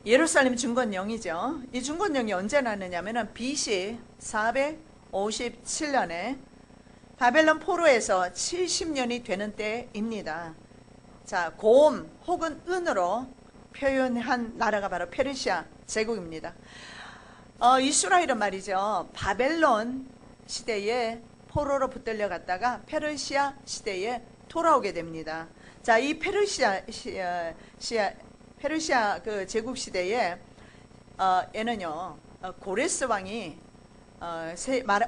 예루살렘 중건령이죠. 이 중건령이 언제 났느냐면은 BC 457년에 바벨론 포로에서 70년이 되는 때입니다. 자, 곰 혹은 은으로 표현한 나라가 바로 페르시아 제국입니다. 이스라엘은 말이죠. 바벨론 시대에 포로로 붙들려 갔다가 페르시아 시대에 돌아오게 됩니다. 자, 이 페르시아 그 제국 시대에 에는요, 고레스 왕이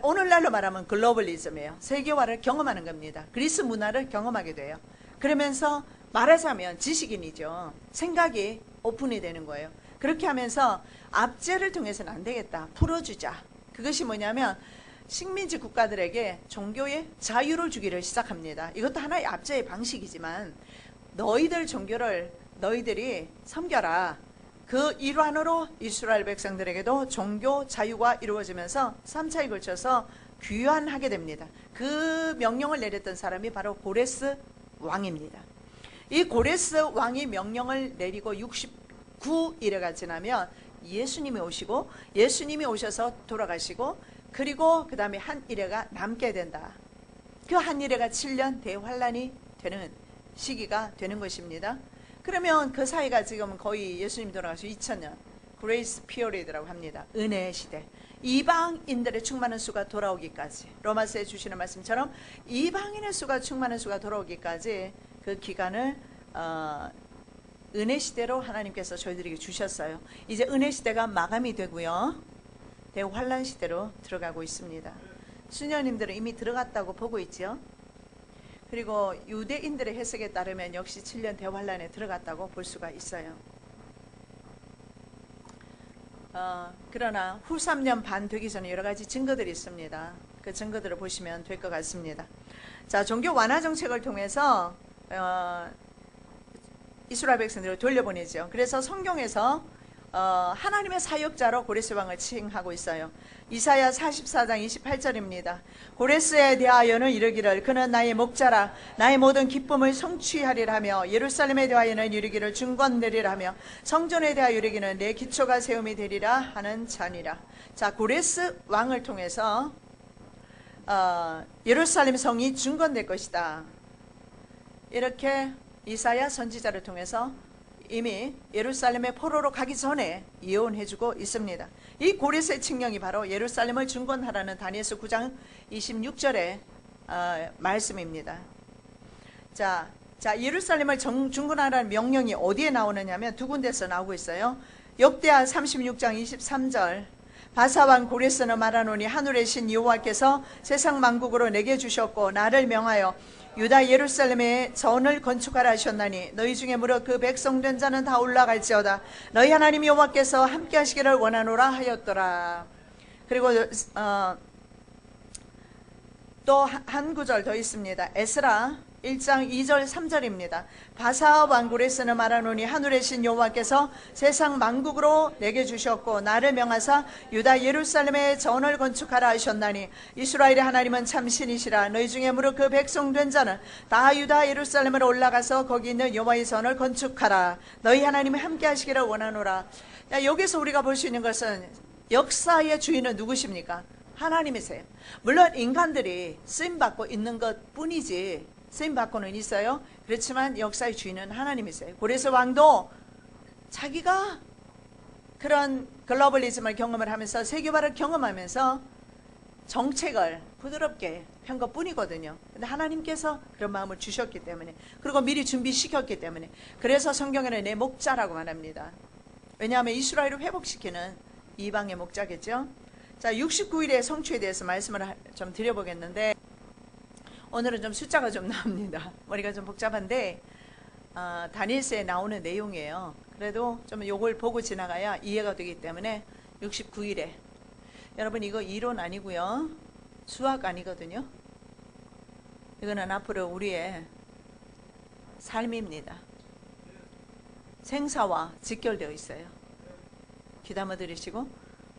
오늘날로 말하면 글로벌리즘이에요. 세계화를 경험하는 겁니다. 그리스 문화를 경험하게 돼요. 그러면서 말하자면 지식인이죠. 생각이 오픈이 되는 거예요. 그렇게 하면서 압제를 통해서는 안 되겠다. 풀어주자. 그것이 뭐냐면 식민지 국가들에게 종교의 자유를 주기를 시작합니다. 이것도 하나의 압제의 방식이지만, 너희들 종교를 너희들이 섬겨라. 그 일환으로 이스라엘 백성들에게도 종교 자유가 이루어지면서 3차에 걸쳐서 귀환하게 됩니다. 그 명령을 내렸던 사람이 바로 고레스 왕입니다. 이 고레스 왕이 명령을 내리고 69일에가 지나면 예수님이 오시고, 예수님이 오셔서 돌아가시고, 그리고 그 다음에 한 일회가 남게 된다. 그 한 일회가 7년 대환란이 되는 시기가 되는 것입니다. 그러면 그 사이가 지금 거의 예수님 돌아가시고 2000년, 그레이스 피어리드라고 합니다. 은혜의 시대. 이방인들의 충만한 수가 돌아오기까지, 로마서에 주시는 말씀처럼 이방인의 수가 충만한 수가 돌아오기까지 그 기간을 은혜 시대로 하나님께서 저희들에게 주셨어요. 이제 은혜 시대가 마감이 되고요, 대환란 시대로 들어가고 있습니다. 수녀님들은 이미 들어갔다고 보고 있죠. 그리고 유대인들의 해석에 따르면 역시 7년 대환란에 들어갔다고 볼 수가 있어요. 그러나 후 3년 반 되기 전에 여러 가지 증거들이 있습니다. 그 증거들을 보시면 될 것 같습니다. 자, 종교 완화 정책을 통해서 이스라엘 백성들을 돌려보내죠. 그래서 성경에서 하나님의 사역자로 고레스 왕을 칭하고 있어요. 이사야 44장 28절입니다. 고레스에 대하여는 이르기를 그는 나의 목자라, 나의 모든 기쁨을 성취하리라 하며, 예루살렘에 대하여는 이르기를 중건되리라 하며, 성전에 대하여 이르기는 내 기초가 세움이 되리라 하는 자니라. 자, 고레스 왕을 통해서 예루살렘 성이 중건될 것이다. 이렇게 이사야 선지자를 통해서 이미 예루살렘의 포로로 가기 전에 예언해주고 있습니다. 이 고레스의 칙령이 바로 예루살렘을 중건하라는 다니엘서 9장 26절의 말씀입니다. 자, 예루살렘을 중건하라는 명령이 어디에 나오느냐면 두 군데서 나오고 있어요. 역대하 36장 23절, 바사왕 고레스는 말하노니 하늘의 신 여호와께서 세상 만국으로 내게 주셨고 나를 명하여 유다 예루살렘에 전을 건축하라 하셨나니 너희 중에 무려 그 백성된 자는 다 올라갈지어다. 너희 하나님 여호와께서 함께 하시기를 원하노라 하였더라. 그리고 또 한 구절 더 있습니다. 에스라 1장 2절 3절입니다. 바사 왕 고레스는 말하노니 하늘의 신 여호와께서 세상 만국으로 내게 주셨고 나를 명하사 유다 예루살렘에 전을 건축하라 하셨나니 이스라엘의 하나님은 참 신이시라. 너희 중에 무릇 그 백성된 자는 다 유다 예루살렘으로 올라가서 거기 있는 여호와의 전을 건축하라. 너희 하나님이 함께 하시기를 원하노라. 여기서 우리가 볼 수 있는 것은 역사의 주인은 누구십니까? 하나님이세요. 물론 인간들이 쓰임받고 있는 것 뿐이지 쓰임받고는 있어요. 그렇지만 역사의 주인은 하나님이세요. 고레스 왕도 자기가 그런 글로벌리즘을 경험을 하면서 세계화를 경험하면서 정책을 부드럽게 한 것뿐이거든요. 근데 하나님께서 그런 마음을 주셨기 때문에, 그리고 미리 준비시켰기 때문에, 그래서 성경에는 내 목자라고 말합니다. 왜냐하면 이스라엘을 회복시키는 이방의 목자겠죠. 자, 69일의 성취에 대해서 말씀을 좀 드려보겠는데, 오늘은 좀 숫자가 좀 나옵니다. 머리가 좀 복잡한데 다니엘서에 나오는 내용이에요. 그래도 좀 요걸 보고 지나가야 이해가 되기 때문에 69일에 여러분 이거 이론 아니고요. 수학 아니거든요. 이거는 앞으로 우리의 삶입니다. 생사와 직결되어 있어요. 귀담아 들으시고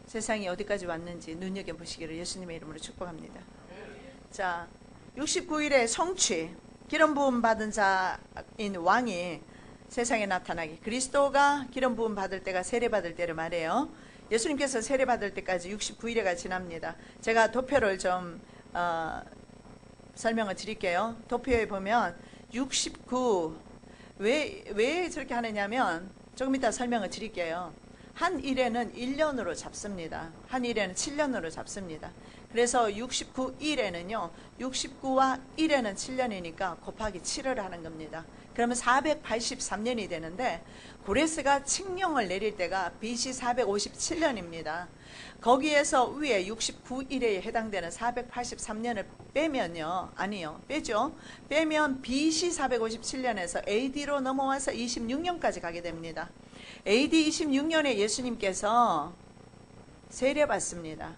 세상이 어디까지 왔는지 눈여겨보시기를 예수님의 이름으로 축복합니다. 자, 69일의 성취, 기름 부음 받은 자인 왕이 세상에 나타나기, 그리스도가 기름 부음 받을 때가 세례 받을 때를 말해요. 예수님께서 세례 받을 때까지 69일회가 지납니다. 제가 도표를 좀 설명을 드릴게요. 도표에 보면 69, 왜 저렇게 하느냐면 조금 이따 설명을 드릴게요. 한 일에는 1년으로 잡습니다. 한 일에는 7년으로 잡습니다. 그래서 69일에는요, 69와 1에는 7년이니까 곱하기 7을 하는 겁니다. 그러면 483년이 되는데, 고레스가 칙령을 내릴 때가 BC 457년입니다. 거기에서 위에 69일에 해당되는 483년을 빼면요, 아니요, 빼죠. 빼면 BC 457년에서 AD로 넘어와서 26년까지 가게 됩니다. AD 26년에 예수님께서 세례받습니다.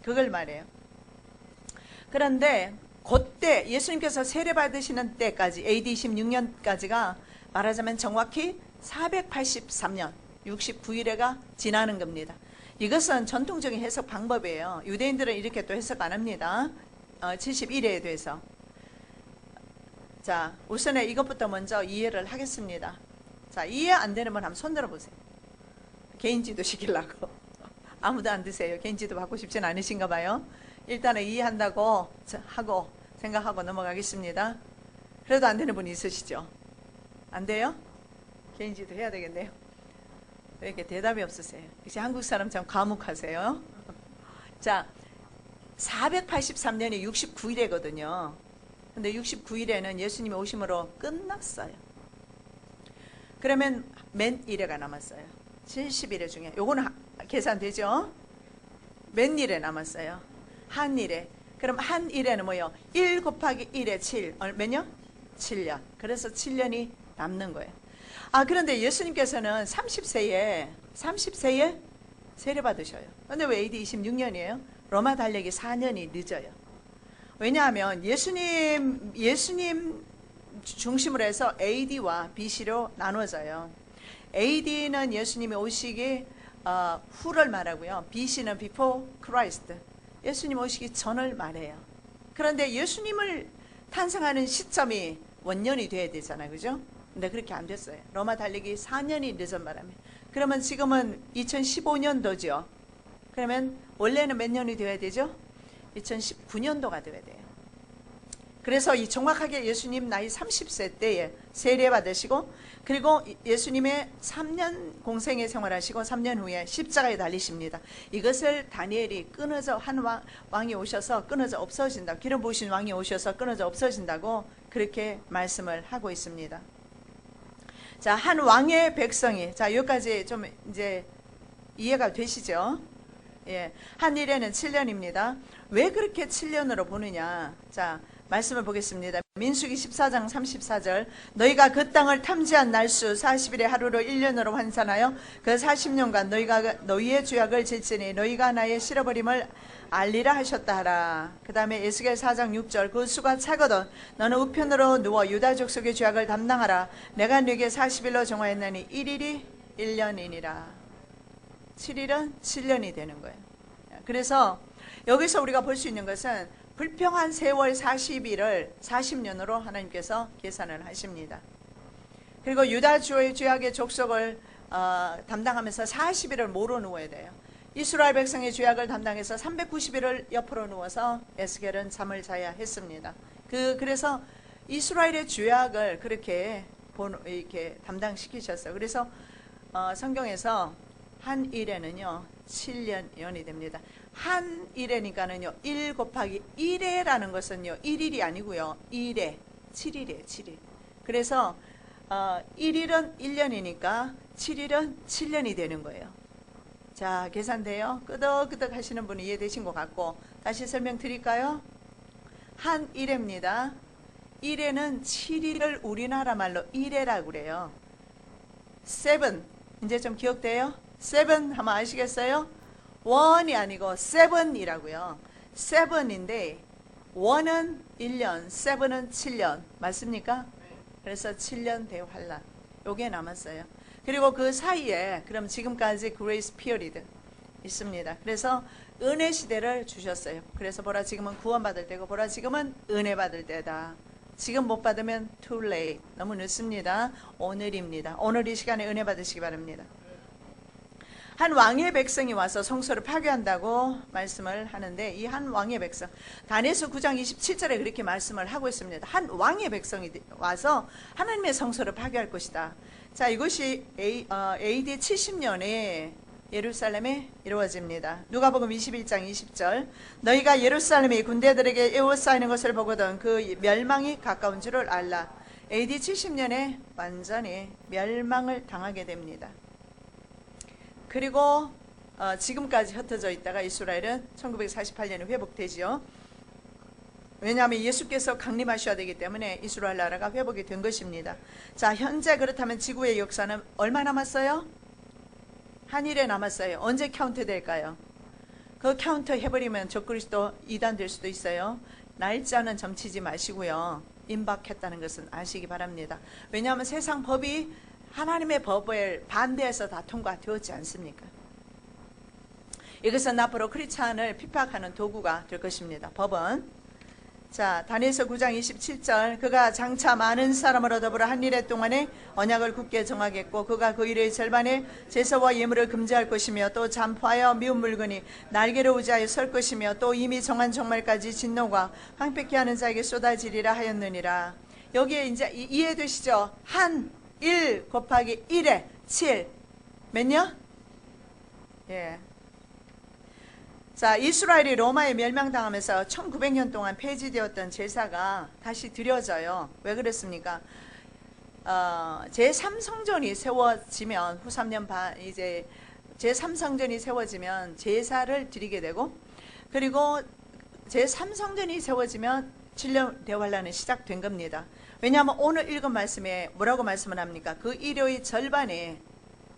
그걸 말해요. 그런데 그때 예수님께서 세례 받으시는 때까지 AD 26년까지가 말하자면 정확히 483년 69일회가 지나는 겁니다. 이것은 전통적인 해석 방법이에요. 유대인들은 이렇게 또 해석 안 합니다. 71회에 대해서. 자, 우선에 이것부터 먼저 이해를 하겠습니다. 자, 이해 안 되는 분 한번 손 들어보세요. 개인지도 시키려고. 아무도 안 드세요. 개인지도 받고 싶진 않으신가 봐요. 일단은 이해한다고 하고 생각하고 넘어가겠습니다. 그래도 안 되는 분이 있으시죠? 안 돼요? 개인지도 해야 되겠네요. 왜 이렇게 대답이 없으세요? 이제 한국 사람 참 과묵하세요. 자, 483년이 69일이거든요. 근데 69일에는 예수님이 오심으로 끝났어요. 그러면 몇 일회가 남았어요? 70일회 중에 요거는 계산되죠? 몇 일에 남았어요? 한 일에. 그럼 한 일에는 뭐예요? 1 곱하기 1에 7. 몇년? 7년. 그래서 7년이 남는 거예요. 아, 그런데 예수님께서는 30세에 세례 받으셔요. 근데 왜 AD 26년이에요? 로마 달력이 4년이 늦어요. 왜냐하면 예수님 중심으로 해서 AD와 BC로 나눠져요. AD는 예수님이 오시기 후를 말하고요. BC는 before Christ. 예수님 오시기 전을 말해요. 그런데 예수님을 탄생하는 시점이 원년이 돼야 되잖아요. 그죠? 근데 그렇게 안 됐어요. 로마 달리기 4년이 늦은 바람에. 그러면 지금은 2015년도죠. 그러면 원래는 몇 년이 되어야 되죠? 2019년도가 되어야 돼요. 그래서 이 정확하게 예수님 나이 30세 때에 세례 받으시고, 그리고 예수님의 3년 공생의 생활하시고 3년 후에 십자가에 달리십니다. 이것을 다니엘이 끊어져, 한 왕이 오셔서 끊어져 없어진다, 기름 부으신 왕이 오셔서 끊어져 없어진다고 그렇게 말씀을 하고 있습니다. 자, 한 왕의 백성이, 자, 여기까지 좀 이제 이해가 되시죠? 예, 한 일에는 7년입니다. 왜 그렇게 7년으로 보느냐? 자, 말씀을 보겠습니다. 민수기 14장 34절. 너희가 그 땅을 탐지한 날수 40일의 하루를 1년으로 환산하여 그 40년간 너희가 너희의 죄악을 질지니 너희가 나의 실어버림을 알리라 하셨다 하라. 그 다음에 에스겔 4장 6절. 그 수가 차거든 너는 우편으로 누워 유다 족속의 죄악을 담당하라. 내가 네게 40일로 정하였나니 1일이 1년이니라. 7일은 7년이 되는 거예요. 그래서 여기서 우리가 볼 수 있는 것은 불평한 세월 40일을 40년으로 하나님께서 계산을 하십니다. 그리고 유다 죄악의 족속을 담당하면서 40일을 모로 누워야 돼요. 이스라엘 백성의 죄악을 담당해서 390일을 옆으로 누워서 에스겔은 잠을 자야 했습니다. 그래서 이스라엘의 죄악을 그렇게 이렇게 담당시키셨어요. 그래서 성경에서 한 일에는요 7년이 됩니다. 한 일에니까는요 1 곱하기 1회라는 것은요 1일이 아니고요 1회 7일이에요 7일. 그래서 1일은 1년이니까 7일은 7년이 되는 거예요. 자, 계산돼요? 끄덕끄덕 하시는 분이 이해되신 것 같고 다시 설명드릴까요? 한 일회입니다. 1회는 7일을 우리나라 말로 1회라고 그래요. 7, 이제 좀 기억돼요? 7 하면 아시겠어요? 1이 아니고 7이라고요. 7인데 1은 1년, 7은 7년. 맞습니까? 그래서 7년 대환란. 요게 남았어요. 그리고 그 사이에 그럼 지금까지 그레이스 피어리드 있습니다. 그래서 은혜 시대를 주셨어요. 그래서 보라 지금은 구원받을 때고 보라 지금은 은혜 받을 때다. 지금 못 받으면 too late. 너무 늦습니다. 오늘입니다. 오늘 이 시간에 은혜 받으시기 바랍니다. 한 왕의 백성이 와서 성소를 파괴한다고 말씀을 하는데 이 한 왕의 백성 다니엘서 9장 27절에 그렇게 말씀을 하고 있습니다. 한 왕의 백성이 와서 하나님의 성소를 파괴할 것이다. 자, 이것이 AD 70년에 예루살렘에 이루어집니다. 누가복음 21장 20절 너희가 예루살렘이 군대들에게 에워싸이는 것을 보거든 그 멸망이 가까운 줄을 알라. AD 70년에 완전히 멸망을 당하게 됩니다. 그리고 지금까지 흩어져 있다가 이스라엘은 1948년에 회복되지요. 왜냐하면 예수께서 강림하셔야 되기 때문에 이스라엘 나라가 회복이 된 것입니다. 자, 현재 그렇다면 지구의 역사는 얼마 남았어요? 한 일에 남았어요. 언제 카운트 될까요? 그 카운트 해버리면 적그리스도 이단 될 수도 있어요. 날짜는 점치지 마시고요. 임박했다는 것은 아시기 바랍니다. 왜냐하면 세상 법이 하나님의 법을 반대해서 다 통과되었지 않습니까? 이것은 앞으로 크리스찬을 핍박하는 도구가 될 것입니다. 법은. 자, 다니엘서 9장 27절 그가 장차 많은 사람으로 더불어 한 일의 동안에 언약을 굳게 정하겠고 그가 그 일의 절반에 제사와 예물을 금지할 것이며 또 잠파하여 미운 물건이 날개를 우지하여 설 것이며 또 이미 정한 종말까지 진노가 황폐케 하는 자에게 쏟아지리라 하였느니라. 여기에 이제 이해되시죠? 한 1 곱하기 1에 7 몇냐? 예. 자, 이스라엘이 로마에 멸망당하면서 1900년 동안 폐지되었던 제사가 다시 드려져요. 왜 그랬습니까? 제3성전이 세워지면 후 3년 반 이제 제3성전이 세워지면 제사를 드리게 되고 그리고 제3성전이 세워지면 7년 대환란이 시작된 겁니다. 왜냐하면 오늘 읽은 말씀에 뭐라고 말씀을 합니까? 그 일요의 절반에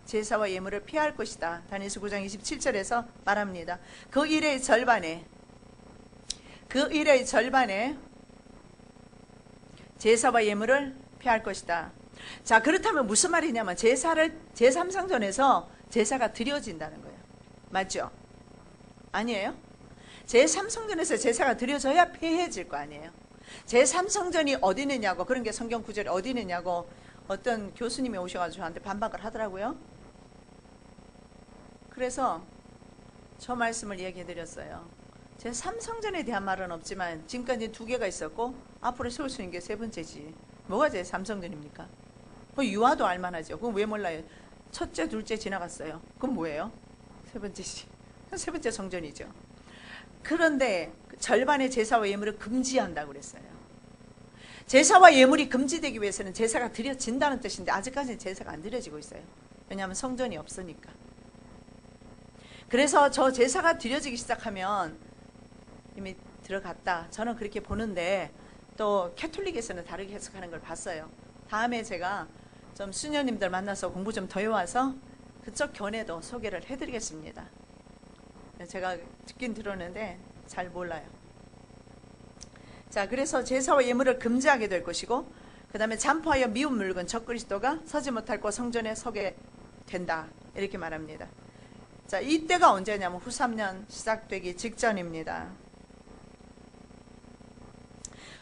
제사와 예물을 피할 것이다. 다니엘서 9장 27절에서 말합니다. 그 일의 절반에 제사와 예물을 피할 것이다. 자, 그렇다면 무슨 말이냐면 제사를 제3성전에서 제사가 드려진다는 거예요. 맞죠? 아니에요? 제3성전에서 제사가 드려져야 폐해질 거 아니에요. 제3성전이 어디 있느냐고 그런 게 성경 구절이 어디 있느냐고 어떤 교수님이 오셔가지고 저한테 반박을 하더라고요. 그래서 저 말씀을 얘기해드렸어요. 제3성전에 대한 말은 없지만 지금까지 2개가 있었고 앞으로 세울 수 있는 게 3번째지. 뭐가 제3성전입니까? 유아도 알만하죠. 그건 왜 몰라요? 첫째, 둘째 지나갔어요. 그건 뭐예요? 3번째지. 3번째 성전이죠. 그런데 절반의 제사와 예물을 금지한다고 그랬어요. 제사와 예물이 금지되기 위해서는 제사가 드려진다는 뜻인데 아직까지는 제사가 안 드려지고 있어요. 왜냐하면 성전이 없으니까. 그래서 저 제사가 드려지기 시작하면 이미 들어갔다. 저는 그렇게 보는데 또 캐톨릭에서는 다르게 해석하는 걸 봤어요. 다음에 제가 좀 수녀님들 만나서 공부 좀 더 해와서 그쪽 견해도 소개를 해드리겠습니다. 제가 듣긴 들었는데 잘 몰라요. 자, 그래서 제사와 예물을 금지하게 될 것이고 그 다음에 잠포하여 미운 물건 적그리스도가 서지 못할 곳 성전에 서게 된다. 이렇게 말합니다. 자, 이때가 언제냐면 후 3년 시작되기 직전입니다.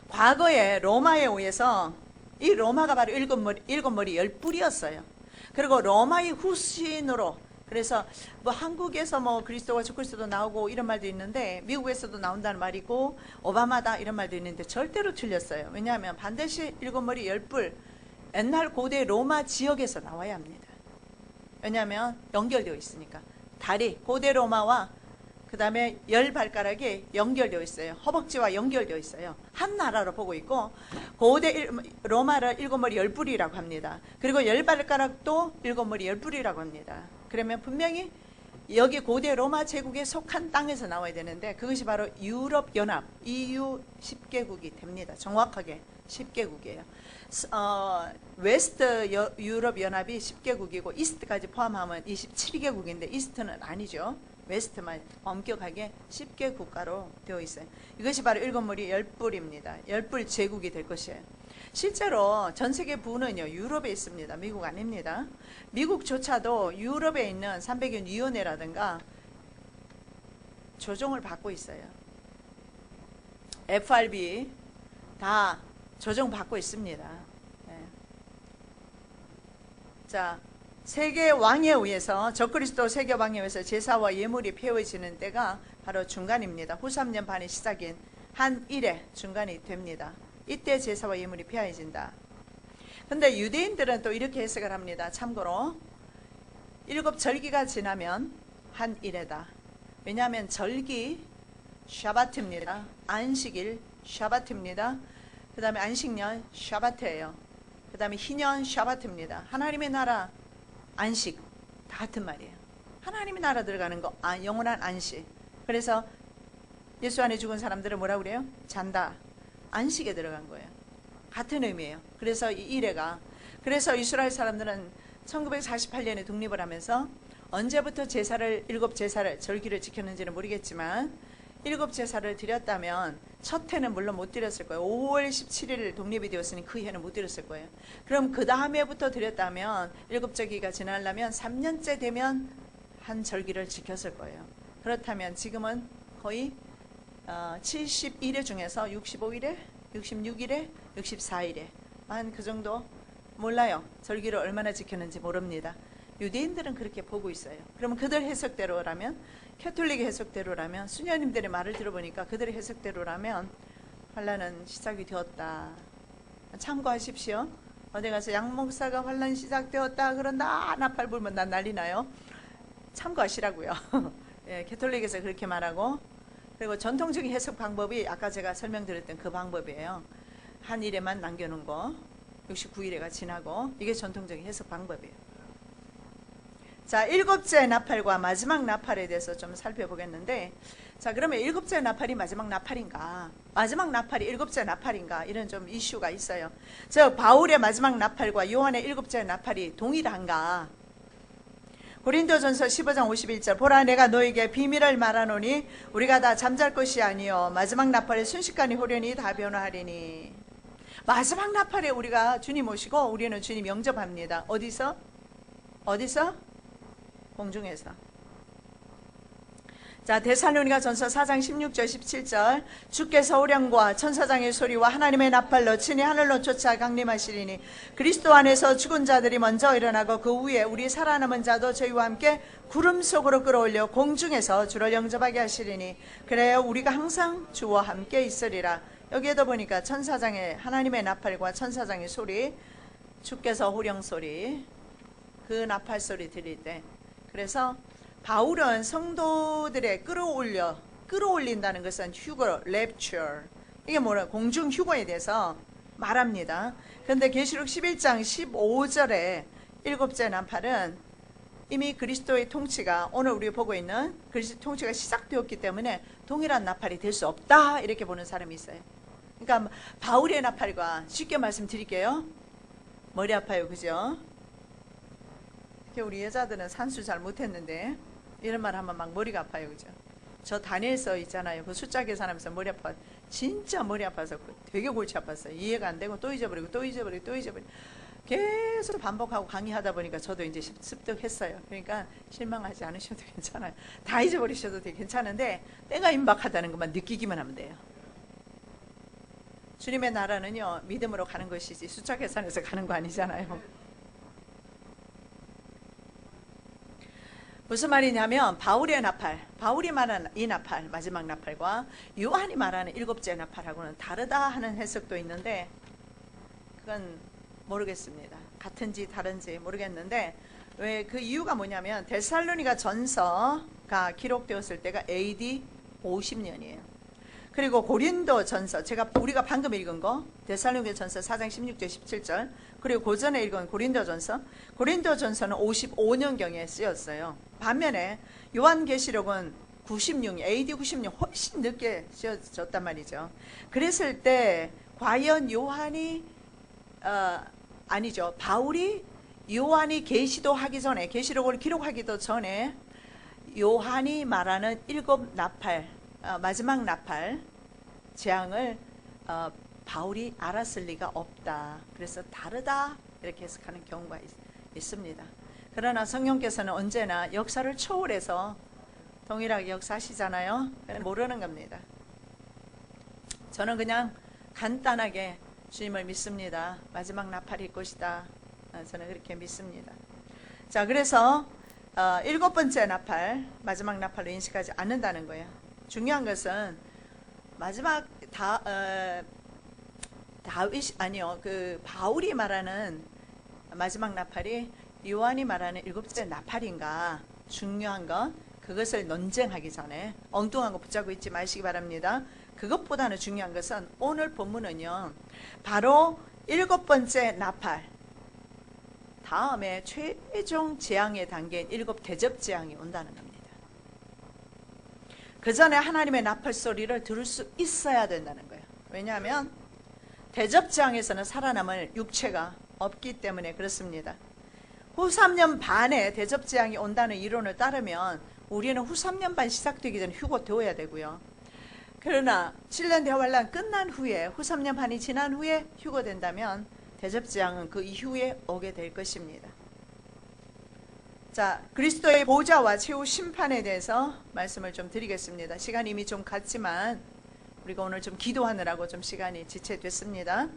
과거에 로마에 의해서 이 로마가 바로 일곱 머리 10뿔이었어요. 그리고 로마의 후신으로 그래서 뭐 한국에서 뭐 그리스도와 적그리스도 나오고 이런 말도 있는데 미국에서도 나온다는 말이고 오바마다 이런 말도 있는데 절대로 틀렸어요. 왜냐하면 반드시 7머리 10뿔 옛날 고대 로마 지역에서 나와야 합니다. 왜냐하면 연결되어 있으니까. 다리, 고대 로마와 그 다음에 10발가락이 연결되어 있어요. 허벅지와 연결되어 있어요. 한 나라로 보고 있고 고대 로마를 7머리 10뿔이라고 합니다. 그리고 10발가락도 7머리 10뿔이라고 합니다. 그러면 분명히 여기 고대 로마 제국에 속한 땅에서 나와야 되는데 그것이 바로 유럽연합 EU 10개국이 됩니다. 정확하게 10개국이에요. 웨스트 유럽연합이 10개국이고 이스트까지 포함하면 27개국인데 이스트는 아니죠. 웨스트만 엄격하게 10개 국가로 되어 있어요. 이것이 바로 일곱 무리 열불입니다. 열불 제국이 될 것이에요. 실제로 전 세계 부는요 유럽에 있습니다. 미국 아닙니다. 미국조차도 유럽에 있는 300여 위원회라든가 조정을 받고 있어요. FRB 다 조정받고 있습니다. 네. 자, 세계 왕에 의해서 적그리스도 세계 왕에 의해서 제사와 예물이 피워지는 때가 바로 중간입니다. 후 3년 반의 시작인 한 일에 중간이 됩니다. 이때 제사와 예물이 피워진다. 근데 유대인들은 또 이렇게 해석을 합니다. 참고로 일곱 절기가 지나면 한 일에다. 왜냐하면 절기 샤바트입니다. 안식일 샤바트입니다. 그 다음에 안식년 샤바트예요. 그 다음에 희년 샤바트입니다. 하나님의 나라 안식 다 같은 말이에요. 하나님의 나라 들어가는 거 영원한 안식. 그래서 예수 안에 죽은 사람들은 뭐라고 그래요? 잔다. 안식에 들어간 거예요. 같은 의미예요. 그래서 이 일회가 그래서 이스라엘 사람들은 1948년에 독립을 하면서 언제부터 일곱 제사를 절기를 지켰는지는 모르겠지만 일곱 제사를 드렸다면 첫 해는 물론 못 드렸을 거예요. 5월 17일 독립이 되었으니 그 해는 못 드렸을 거예요. 그럼 그 다음 해부터 드렸다면 일곱 절기가 지나려면 3년째 되면 한 절기를 지켰을 거예요. 그렇다면 지금은 거의 71회 중에서 65일에 66일에 64일에 한 그 정도 몰라요. 절기를 얼마나 지켰는지 모릅니다. 유대인들은 그렇게 보고 있어요. 그러면 그들 해석대로라면 캐톨릭 해석대로라면 수녀님들의 말을 들어보니까 그들의 해석대로라면 환란은 시작이 되었다. 참고하십시오. 어디 가서 양 목사가 환란 시작되었다 그런다 나팔 불면 난 난리 나요. 참고하시라고요. 예, 캐톨릭에서 그렇게 말하고 그리고 전통적인 해석 방법이 아까 제가 설명드렸던 그 방법이에요. 한 일에만 남겨놓은 거 69일에가 지나고 이게 전통적인 해석 방법이에요. 자, 일곱째 나팔과 마지막 나팔에 대해서 좀 살펴보겠는데 자, 그러면 일곱째 나팔이 마지막 나팔인가? 마지막 나팔이 일곱째 나팔인가? 이런 좀 이슈가 있어요. 즉 바울의 마지막 나팔과 요한의 일곱째 나팔이 동일한가? 고린도전서 15장 51절 보라 내가 너에게 비밀을 말하노니 우리가 다 잠잘 것이 아니요 마지막 나팔에 순식간에 호련히 다 변화하리니. 마지막 나팔에 우리가 주님 오시고 우리는 주님 영접합니다. 어디서? 공중에서. 자, 데살로니가 전서 4장 16절 17절 주께서 호령과 천사장의 소리와 하나님의 나팔로 친히 하늘로 쫓아 강림하시리니 그리스도 안에서 죽은 자들이 먼저 일어나고 그 후에 우리 살아남은 자도 저희와 함께 구름 속으로 끌어올려 공중에서 주를 영접하게 하시리니 그래야 우리가 항상 주와 함께 있으리라. 여기에도 보니까 천사장의 하나님의 나팔과 천사장의 소리, 주께서 호령 소리, 그 나팔 소리 들릴 때 그래서 바울은 성도들의 끌어올린다는 것은 휴거, 랩처 이게 뭐라 공중 휴거에 대해서 말합니다. 그런데 계시록 11장 15절에 일곱째 나팔은 이미 그리스도의 통치가 오늘 우리가 보고 있는 그리스도 통치가 시작되었기 때문에 동일한 나팔이 될 수 없다 이렇게 보는 사람이 있어요. 그러니까 바울의 나팔과 쉽게 말씀드릴게요. 머리 아파요, 그죠? 우리 여자들은 산수 잘 못했는데 이런 말 하면 막 머리가 아파요, 그죠? 저 다니엘서 있잖아요. 그 숫자 계산하면서 머리 아파, 진짜 머리 아파서 되게 골치 아팠어요. 이해가 안 되고 또 잊어버리고 또 잊어버리고 또 잊어버리고 계속 반복하고 강의하다 보니까 저도 이제 습득했어요. 그러니까 실망하지 않으셔도 괜찮아요. 다 잊어버리셔도 되게 괜찮은데 때가 임박하다는 것만 느끼기만 하면 돼요. 주님의 나라는요 믿음으로 가는 것이지 숫자 계산해서 가는 거 아니잖아요. 무슨 말이냐면 바울의 나팔, 바울이 말하는 이 나팔, 마지막 나팔과 요한이 말하는 일곱째 나팔하고는 다르다 하는 해석도 있는데 그건 모르겠습니다. 같은지 다른지 모르겠는데 왜 그 이유가 뭐냐면 데살로니가 전서가 기록되었을 때가 AD 50년이에요. 그리고 고린도 전서, 우리가 방금 읽은 거 데살로니가 전서 4장 16절 17절 그리고 고전에 읽은 고린도 전서는 55년경에 쓰였어요. 반면에 요한계시록은 96년, AD 96년 훨씬 늦게 쓰여졌단 말이죠. 그랬을 때 과연 바울이 요한이 계시도 하기 전에 계시록을 기록하기도 전에 요한이 말하는 일곱 나팔, 마지막 나팔 재앙을 바울이 알았을 리가 없다. 그래서 다르다 이렇게 해석하는 경우가 있습니다. 그러나 성령께서는 언제나 역사를 초월해서 동일하게 역사하시잖아요. 모르는 겁니다. 저는 그냥 간단하게 주님을 믿습니다. 마지막 나팔일 것이다. 저는 그렇게 믿습니다. 자, 그래서 일곱 번째 나팔, 마지막 나팔로 인식하지 않는다는 거예요. 중요한 것은 마지막 바울이 말하는 마지막 나팔이 요한이 말하는 일곱째 나팔인가. 중요한 건 그것을 논쟁하기 전에 엉뚱한 거 붙잡고 있지 마시기 바랍니다. 그것보다는 중요한 것은 오늘 본문은요, 바로 일곱 번째 나팔 다음에 최종 재앙의 단계인 일곱 대접 재앙이 온다는 겁니다. 그 전에 하나님의 나팔 소리를 들을 수 있어야 된다는 거예요. 왜냐하면 대접 재앙에서는 살아남을 육체가 없기 때문에 그렇습니다. 후 3년 반에 대접 재앙이 온다는 이론을 따르면 우리는 후 3년 반 시작되기 전에 휴거되어야 되고요. 그러나 7년 대환란 끝난 후에 후 3년 반이 지난 후에 휴거된다면 대접재앙은 그 이후에 오게 될 것입니다. 자, 그리스도의 보좌와 최후 심판에 대해서 말씀을 좀 드리겠습니다. 시간이 이미 좀 갔지만 우리가 오늘 좀 기도하느라고 좀 시간이 지체됐습니다.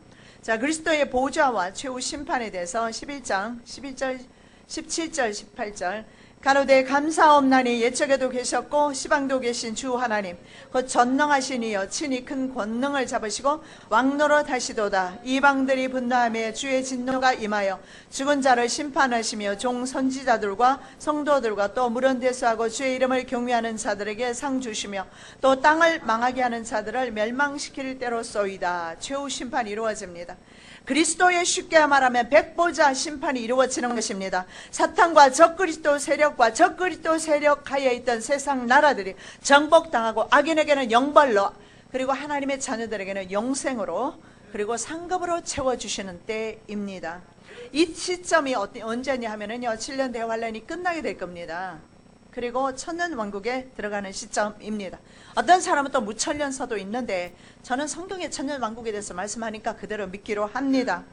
자, 그리스도의 보좌와 최후 심판에 대해서 11장 11절 17절 18절 가로되 감사옵나니 옛적에도 계셨고 시방도 계신 주 하나님 곧 전능하신 이여 친히 큰 권능을 잡으시고 왕노릇 하시도다. 이방들이 분노하며 주의 진노가 임하여 죽은 자를 심판하시며 종 선지자들과 성도들과 또 물은 대수하고 주의 이름을 경외하는 자들에게 상 주시며 또 땅을 망하게 하는 자들을 멸망시킬 때로소이다. 최후 심판이 이루어집니다. 그리스도의 쉽게 말하면 백보자 심판이 이루어지는 것입니다. 사탄과 적그리스도 세력과 적그리스도 세력 하에 있던 세상 나라들이 정복당하고 악인에게는 영벌로 그리고 하나님의 자녀들에게는 영생으로 그리고 상급으로 채워주시는 때입니다. 이 시점이 언제냐 하면은요 7년 대환란이 끝나게 될 겁니다. 그리고 천년왕국에 들어가는 시점입니다. 어떤 사람은 또 무천년서도 있는데 저는 성경의 천년왕국에 대해서 말씀하니까 그대로 믿기로 합니다.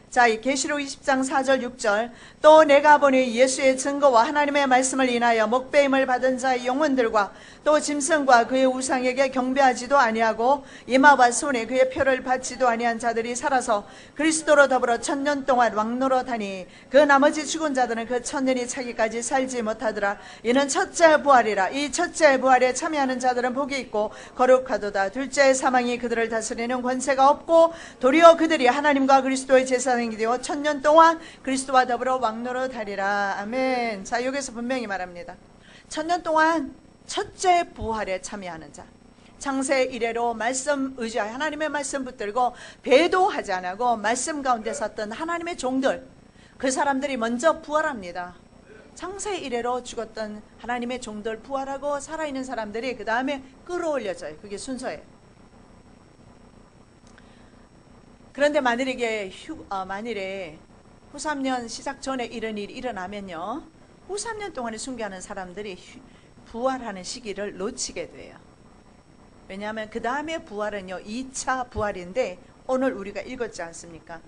자, 이 계시록 20장 4절 6절 또 내가 보니 예수의 증거와 하나님의 말씀을 인하여 목배임을 받은 자의 영혼들과 또 짐승과 그의 우상에게 경배하지도 아니하고 이마와 손에 그의 표를 받지도 아니한 자들이 살아서 그리스도로 더불어 1000년 동안 왕노릇하니 그 나머지 죽은 자들은 그 1000년이 차기까지 살지 못하더라. 이는 첫째 부활이라. 이 첫째 부활에 참여하는 자들은 복이 있고 거룩하도다. 둘째 사망이 그들을 다스리는 권세가 없고 도리어 그들이 하나님과 그리스도의 제사장이 되어 1000년 동안 그리스도와 더불어 왕노릇하리라. 아멘. 자, 여기서 분명히 말합니다. 1000년 동안 첫째 부활에 참여하는 자, 창세 이래로 말씀 의지하여 하나님의 말씀 붙들고 배도하지 않고 말씀 가운데 섰던 하나님의 종들, 그 사람들이 먼저 부활합니다. 창세 이래로 죽었던 하나님의 종들 부활하고 살아있는 사람들이 그 다음에 끌어올려져요. 그게 순서예요. 그런데 만일에 후 3년 시작 전에 이런 일이 일어나면요, 후 3년 동안에 순교하는 사람들이 부활하는 시기를 놓치게 돼요. 왜냐하면 그 다음에 부활은요 2차 부활인데 오늘 우리가 읽었지 않습니까?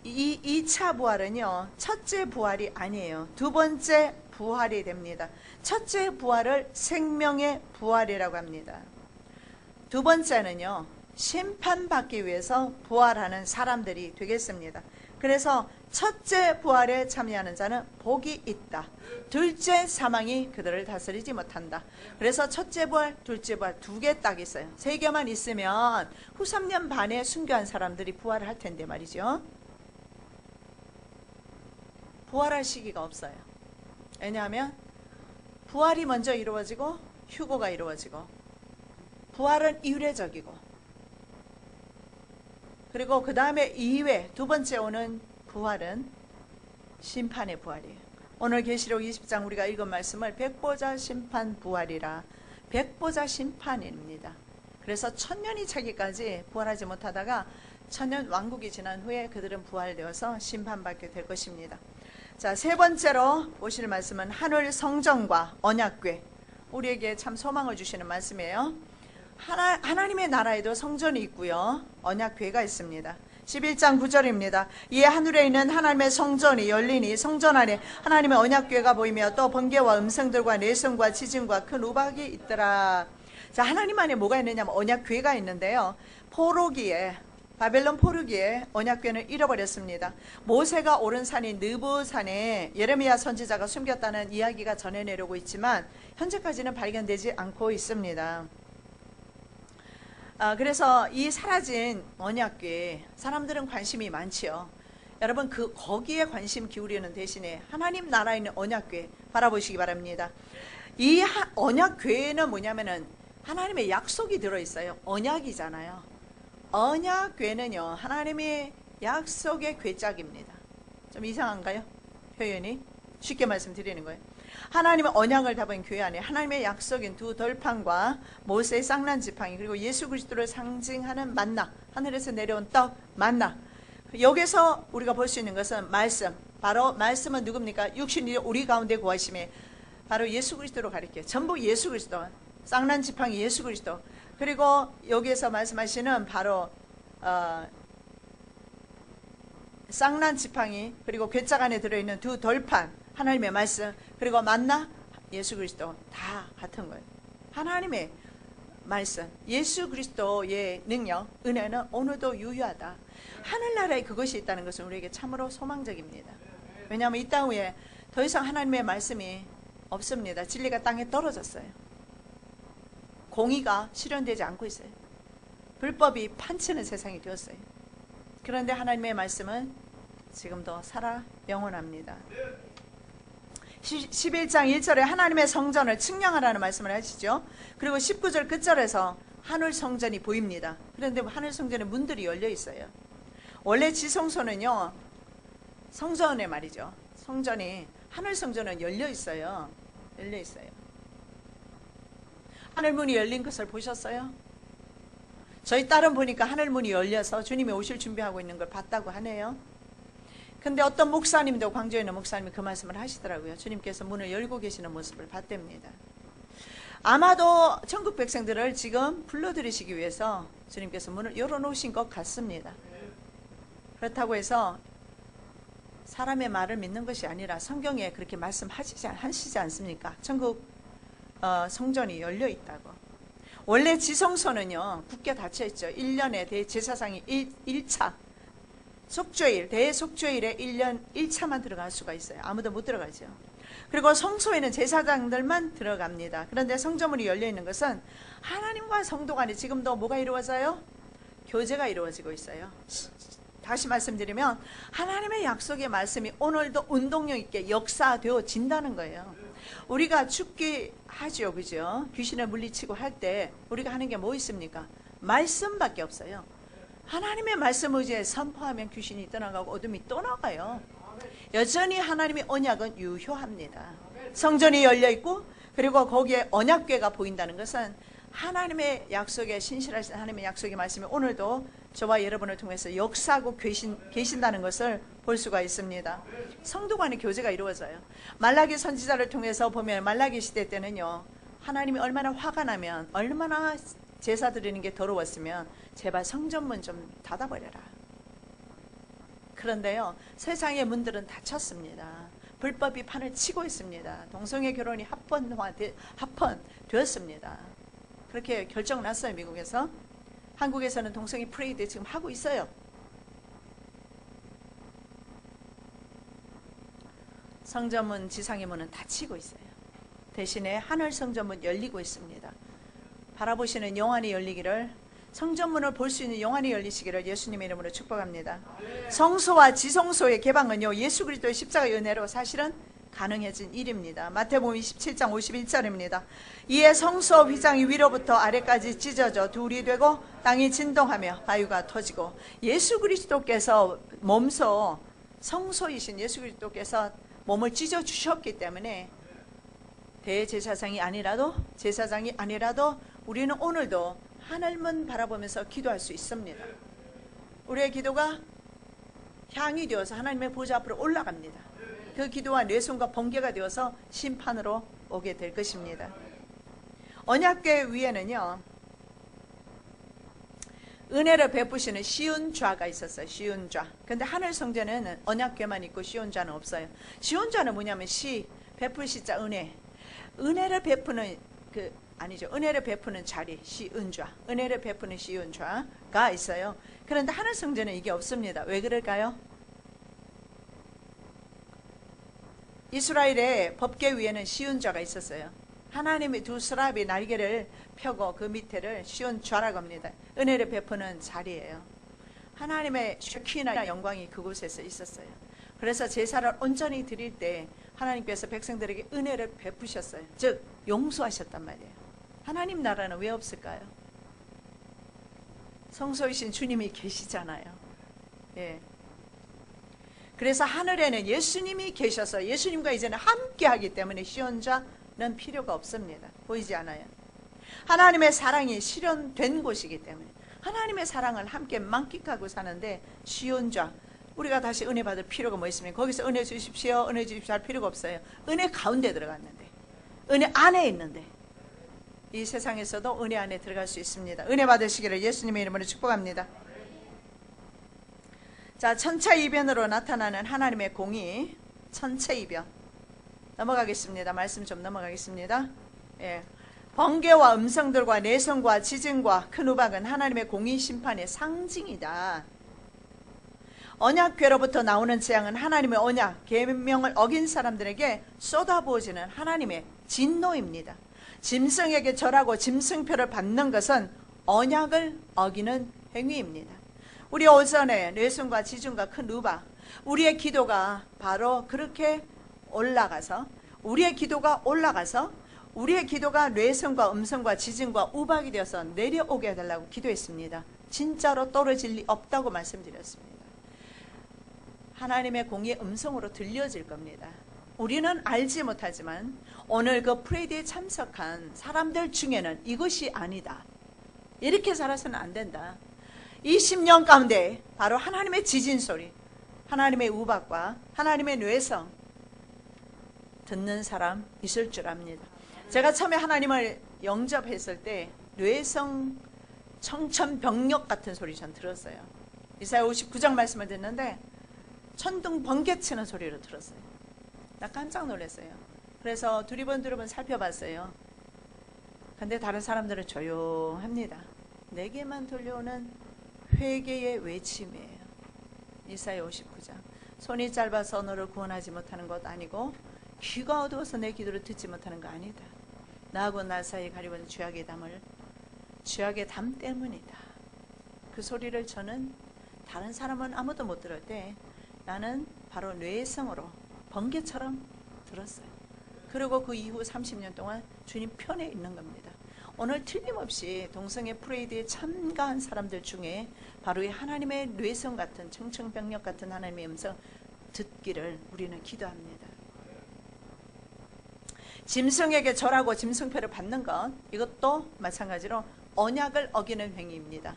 이 2차 부활은요 첫째 부활이 아니에요. 두 번째 부활이 됩니다. 첫째 부활을 생명의 부활이라고 합니다. 두 번째는요 심판받기 위해서 부활하는 사람들이 되겠습니다. 그래서 첫째 부활에 참여하는 자는 복이 있다. 둘째 사망이 그들을 다스리지 못한다. 그래서 첫째 부활, 둘째 부활 두 개 딱 있어요. 세 개만 있으면 후 3년 반에 순교한 사람들이 부활을 할 텐데 말이죠. 부활할 시기가 없어요. 왜냐하면 부활이 먼저 이루어지고 휴거가 이루어지고 부활은 이례적이고 그리고 그 다음에 2회 두 번째 오는 부활은 심판의 부활이에요. 오늘 계시록 20장 우리가 읽은 말씀을 백보자 심판 부활이라. 백보자 심판입니다. 그래서 1000년이 차기까지 부활하지 못하다가 1000년 왕국이 지난 후에 그들은 부활되어서 심판받게 될 것입니다. 자, 세 번째로 보실 말씀은 하늘 성전과 언약궤. 우리에게 참 소망을 주시는 말씀이에요. 하나님의 나라에도 성전이 있고요, 언약궤가 있습니다. 11장 9절입니다. 이에 하늘에 있는 하나님의 성전이 열리니 성전 안에 하나님의 언약궤가 보이며 또 번개와 음성들과 내성과 지진과 큰 우박이 있더라. 자, 하나님 안에 뭐가 있느냐면 언약궤가 있는데요, 바벨론 포로기에 언약궤는 잃어버렸습니다. 모세가 오른 산인 느부산에 예레미야 선지자가 숨겼다는 이야기가 전해 내려오고 있지만 현재까지는 발견되지 않고 있습니다. 그래서 이 사라진 언약궤, 사람들은 관심이 많지요. 여러분, 거기에 관심 기울이는 대신에 하나님 나라에 있는 언약궤 바라보시기 바랍니다. 이 언약궤는 뭐냐면은 하나님의 약속이 들어있어요. 언약이잖아요. 언약궤는요, 하나님의 약속의 궤짝입니다. 좀 이상한가요? 표현이? 쉽게 말씀드리는 거예요. 하나님의 언약을 담은 교회 안에 하나님의 약속인 두 돌판과 모세의 쌍난 지팡이, 그리고 예수 그리스도를 상징하는 만나, 하늘에서 내려온 떡 만나. 여기서 우리가 볼 수 있는 것은 말씀, 바로 말씀은 누굽니까? 육신이 우리 가운데 거하심에 바로 예수 그리스도로 가리켜요. 전부 예수 그리스도, 쌍난 지팡이 예수 그리스도. 그리고 여기에서 말씀하시는 바로 쌍난 지팡이, 그리고 궤짝 안에 들어있는 두 돌판, 하나님의 말씀, 그리고 만나 예수 그리스도, 다 같은 거예요. 하나님의 말씀, 예수 그리스도의 능력, 은혜는 오늘도 유효하다. 하늘나라에 그것이 있다는 것은 우리에게 참으로 소망적입니다. 왜냐하면 이 땅 위에 더 이상 하나님의 말씀이 없습니다. 진리가 땅에 떨어졌어요. 공의가 실현되지 않고 있어요. 불법이 판치는 세상이 되었어요. 그런데 하나님의 말씀은 지금도 살아 영원합니다. 11장 1절에 하나님의 성전을 측량하라는 말씀을 하시죠. 그리고 19절 끝절에서 하늘 성전이 보입니다. 그런데 하늘 성전에 문들이 열려 있어요. 원래 지성소는요, 성전에 말이죠, 성전이, 하늘 성전은 열려 있어요. 열려 있어요. 하늘문이 열린 것을 보셨어요? 저희 딸은 보니까 하늘문이 열려서 주님이 오실 준비하고 있는 걸 봤다고 하네요. 근데 어떤 목사님도, 광주에 있는 목사님이 그 말씀을 하시더라고요. 주님께서 문을 열고 계시는 모습을 봤답니다. 아마도 천국 백성들을 지금 불러들이시기 위해서 주님께서 문을 열어놓으신 것 같습니다. 그렇다고 해서 사람의 말을 믿는 것이 아니라 성경에 그렇게 말씀하시지 않습니까? 천국 성전이 열려 있다고. 원래 지성소는요, 굳게 닫혀 있죠. 1년에 대제사장이 1차 속죄일, 대속죄일에 1년 1차만 들어갈 수가 있어요. 아무도 못 들어가죠. 그리고 성소에는 제사장들만 들어갑니다. 그런데 성전문이 열려 있는 것은 하나님과 성도 간에 지금도 뭐가 이루어져요? 교제가 이루어지고 있어요. 다시 말씀드리면 하나님의 약속의 말씀이 오늘도 운동력 있게 역사되어진다는 거예요. 우리가 죽게 하죠, 그죠? 귀신을 물리치고 할 때 우리가 하는 게 뭐 있습니까? 말씀밖에 없어요. 하나님의 말씀 의지에 선포하면 귀신이 떠나가고 어둠이 떠나가요. 여전히 하나님의 언약은 유효합니다. 성전이 열려 있고, 그리고 거기에 언약궤가 보인다는 것은 하나님의 약속에 신실하신 하나님의 약속의 말씀이 오늘도 저와 여러분을 통해서 역사하고 계신다는 것을 볼 수가 있습니다. 성도 간의 교제가 이루어져요. 말라기 선지자를 통해서 보면 말라기 시대 때는요, 하나님이 얼마나 화가 나면, 얼마나 제사 드리는 게 더러웠으면 제발 성전문 좀 닫아버려라. 그런데요, 세상의 문들은 닫혔습니다. 불법이 판을 치고 있습니다. 동성애 결혼이 합헌되었습니다. 그렇게 결정 났어요, 미국에서. 한국에서는 동성애 프레이드 지금 하고 있어요. 성전문, 지상의 문은 닫히고 있어요. 대신에 하늘 성전문 열리고 있습니다. 바라보시는 영안이 열리기를, 성전문을 볼 수 있는 영안이 열리시기를 예수님의 이름으로 축복합니다. 성소와 지성소의 개방은요, 예수 그리스도의 십자가의 은혜로 사실은 가능해진 일입니다. 마태복음 27장 51절입니다. 이에 성소 휘장이 위로부터 아래까지 찢어져 둘이 되고 땅이 진동하며 바위가 터지고, 예수 그리스도께서 몸소, 성소이신 예수 그리스도께서 몸을 찢어 주셨기 때문에 대제사장이 아니라도, 제사장이 아니라도 우리는 오늘도 하늘문 바라보면서 기도할 수 있습니다. 우리의 기도가 향이 되어서 하나님의 보좌 앞으로 올라갑니다. 그 기도와 뇌손과 번개가 되어서 심판으로 오게 될 것입니다. 언약궤 위에는요, 은혜를 베푸시는 시운좌가 있었어요. 시운좌. 근데 하늘 성전에는 언약궤만 있고 시운좌는 없어요. 시운좌는 뭐냐면 베풀 시자 은혜. 은혜를 베푸는 은혜를 베푸는 자리, 시은좌. 은혜를 베푸는 시은좌가 있어요. 그런데 하늘 성전은 이게 없습니다. 왜 그럴까요? 이스라엘의 법궤 위에는 시은좌가 있었어요. 하나님의 두 스랍이 날개를 펴고 그 밑에를 시은좌라고 합니다. 은혜를 베푸는 자리예요. 하나님의 쉐키나 영광이 그곳에서 있었어요. 그래서 제사를 온전히 드릴 때 하나님께서 백성들에게 은혜를 베푸셨어요. 즉 용서하셨단 말이에요. 하나님 나라는 왜 없을까요? 성소이신 주님이 계시잖아요. 예. 그래서 하늘에는 예수님이 계셔서 예수님과 이제는 함께 하기 때문에 시온자는 필요가 없습니다. 보이지 않아요? 하나님의 사랑이 실현된 곳이기 때문에 하나님의 사랑을 함께 만끽하고 사는데 시온자, 우리가 다시 은혜 받을 필요가 뭐 있으면 거기서 은혜 주십시오, 은혜 주십시오 할 필요가 없어요. 은혜 가운데 들어갔는데, 은혜 안에 있는데 이 세상에서도 은혜 안에 들어갈 수 있습니다. 은혜 받으시기를 예수님의 이름으로 축복합니다. 자, 천차이변으로 나타나는 하나님의 공의, 천차이변. 넘어가겠습니다. 말씀 좀 넘어가겠습니다. 예. 번개와 음성들과 내성과 지진과 큰 우박은 하나님의 공의 심판의 상징이다. 언약궤로부터 나오는 재앙은 하나님의 언약, 계명을 어긴 사람들에게 쏟아부어지는 하나님의 진노입니다. 짐승에게 절하고 짐승표를 받는 것은 언약을 어기는 행위입니다. 우리 오전에 뇌승과 지중과 큰 우박, 우리의 기도가 바로 그렇게 올라가서 우리의 기도가 뇌성과 음성과 지진과 우박이 되어서 내려오게 해달라고 기도했습니다. 진짜로 떨어질 리 없다고 말씀드렸습니다. 하나님의 공의 음성으로 들려질 겁니다. 우리는 알지 못하지만 오늘 그 프레이드에 참석한 사람들 중에는 이것이 아니다, 이렇게 살아서는 안 된다, 이 10년 가운데 바로 하나님의 지진 소리, 하나님의 우박과 하나님의 뇌성 듣는 사람 있을 줄 압니다. 제가 처음에 하나님을 영접했을 때 뇌성 청천벽력 같은 소리 전 들었어요. 이사야 59장 말씀을 듣는데 천둥 번개 치는 소리를 들었어요. 나 깜짝 놀랐어요. 그래서 두리번 살펴봤어요. 근데 다른 사람들은 조용합니다. 내게만 들려오는 회개의 외침이에요. 이사야 59장. 손이 짧아서 너를 구원하지 못하는 것 아니고 귀가 어두워서 내 기도를 듣지 못하는 거 아니다. 나하고 나 사이에 가리운 죄악의 담 때문이다. 그 소리를 저는 다른 사람은 아무도 못 들을 때 나는 바로 뇌성으로 번개처럼 들었어요. 그리고 그 이후 30년 동안 주님 편에 있는 겁니다. 오늘 틀림없이 동성애 프레이드에 참가한 사람들 중에 바로 이 하나님의 뇌성 같은 청천벽력 같은 하나님의 음성 듣기를 우리는 기도합니다. 짐승에게 절하고 짐승표를 받는 것, 이것도 마찬가지로 언약을 어기는 행위입니다.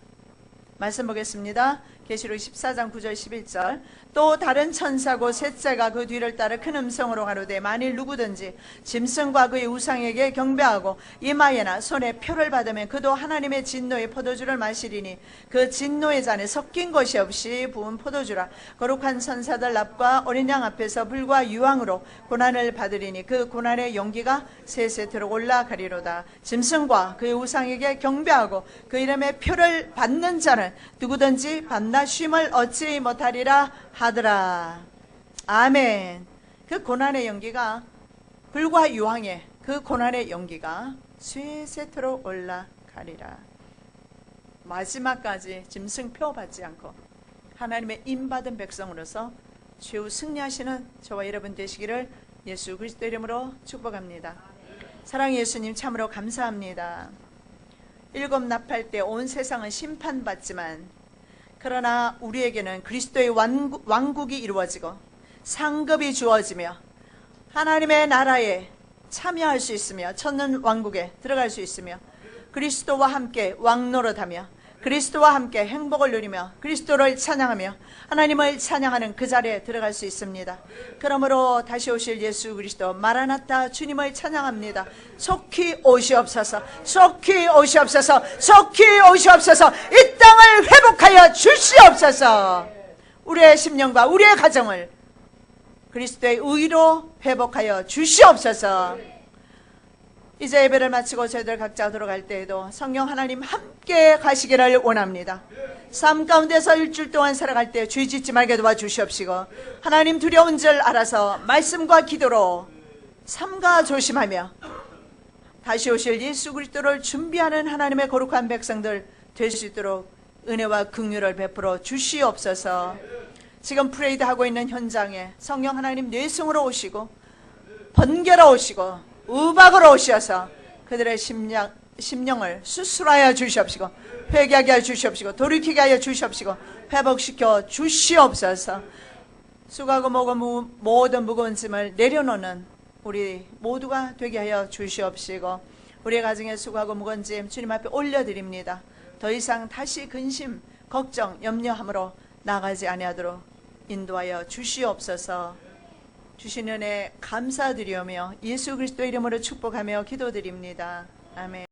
말씀 보겠습니다. 계시록 14장 9절 11절. 또 다른 천사고 셋째가 그 뒤를 따라 큰 음성으로 가로되 만일 누구든지 짐승과 그의 우상에게 경배하고 이마에나 손에 표를 받으면 그도 하나님의 진노의 포도주를 마시리니 그 진노의 잔에 섞인 것이 없이 부은 포도주라. 거룩한 천사들 앞과 어린 양 앞에서 불과 유황으로 고난을 받으리니 그 고난의 용기가 세세토록 올라가리로다. 짐승과 그의 우상에게 경배하고 그 이름의 표를 받는 자는 누구든지 받나 쉼을 얻지 못하리라 하더라. 아멘. 그 고난의 연기가 불과 유황에 그 고난의 연기가 쇠세토록 올라가리라. 마지막까지 짐승표 받지 않고 하나님의 인받은 백성으로서 최후 승리하시는 저와 여러분 되시기를 예수 그리스도 이름으로 축복합니다. 사랑의 예수님 참으로 감사합니다. 일곱 나팔 때 온 세상은 심판받지만 그러나 우리에게는 그리스도의 왕국이 이루어지고 상급이 주어지며 하나님의 나라에 참여할 수 있으며 천년 왕국에 들어갈 수 있으며 그리스도와 함께 왕노릇하며 그리스도와 함께 행복을 누리며 그리스도를 찬양하며 하나님을 찬양하는 그 자리에 들어갈 수 있습니다. 그러므로 다시 오실 예수 그리스도 마라나타 주님을 찬양합니다. 속히 오시옵소서, 속히 오시옵소서, 속히 오시옵소서. 이 땅을 회복하여 주시옵소서. 우리의 심령과 우리의 가정을 그리스도의 의로 회복하여 주시옵소서. 이제 예배를 마치고 저희들 각자 돌아갈 때에도 성령 하나님 함께 가시기를 원합니다. 삶 가운데서 일주일 동안 살아갈 때 죄 짓지 말게 도와주시옵시고 하나님 두려운 줄 알아서 말씀과 기도로 삼가 조심하며 다시 오실 예수 그리스도를 준비하는 하나님의 거룩한 백성들 될 수 있도록 은혜와 긍휼을 베풀어 주시옵소서. 지금 프레이드 하고 있는 현장에 성령 하나님 뇌승으로 오시고 번개로 오시고 우박으로 오셔서 그들의 심령을 수술하여 주시옵시고 회개하게 하여 주시옵시고 돌이키게 하여 주시옵시고 회복시켜 주시옵소서. 수고하고 모든 무거운 짐을 내려놓는 우리 모두가 되게 하여 주시옵시고 우리의 가정에 수고하고 무거운 짐 주님 앞에 올려드립니다. 더 이상 다시 근심, 걱정, 염려함으로 나가지 아니하도록 인도하여 주시옵소서. 주신 은혜 감사드리오며 예수 그리스도 이름으로 축복하며 기도드립니다. 아멘.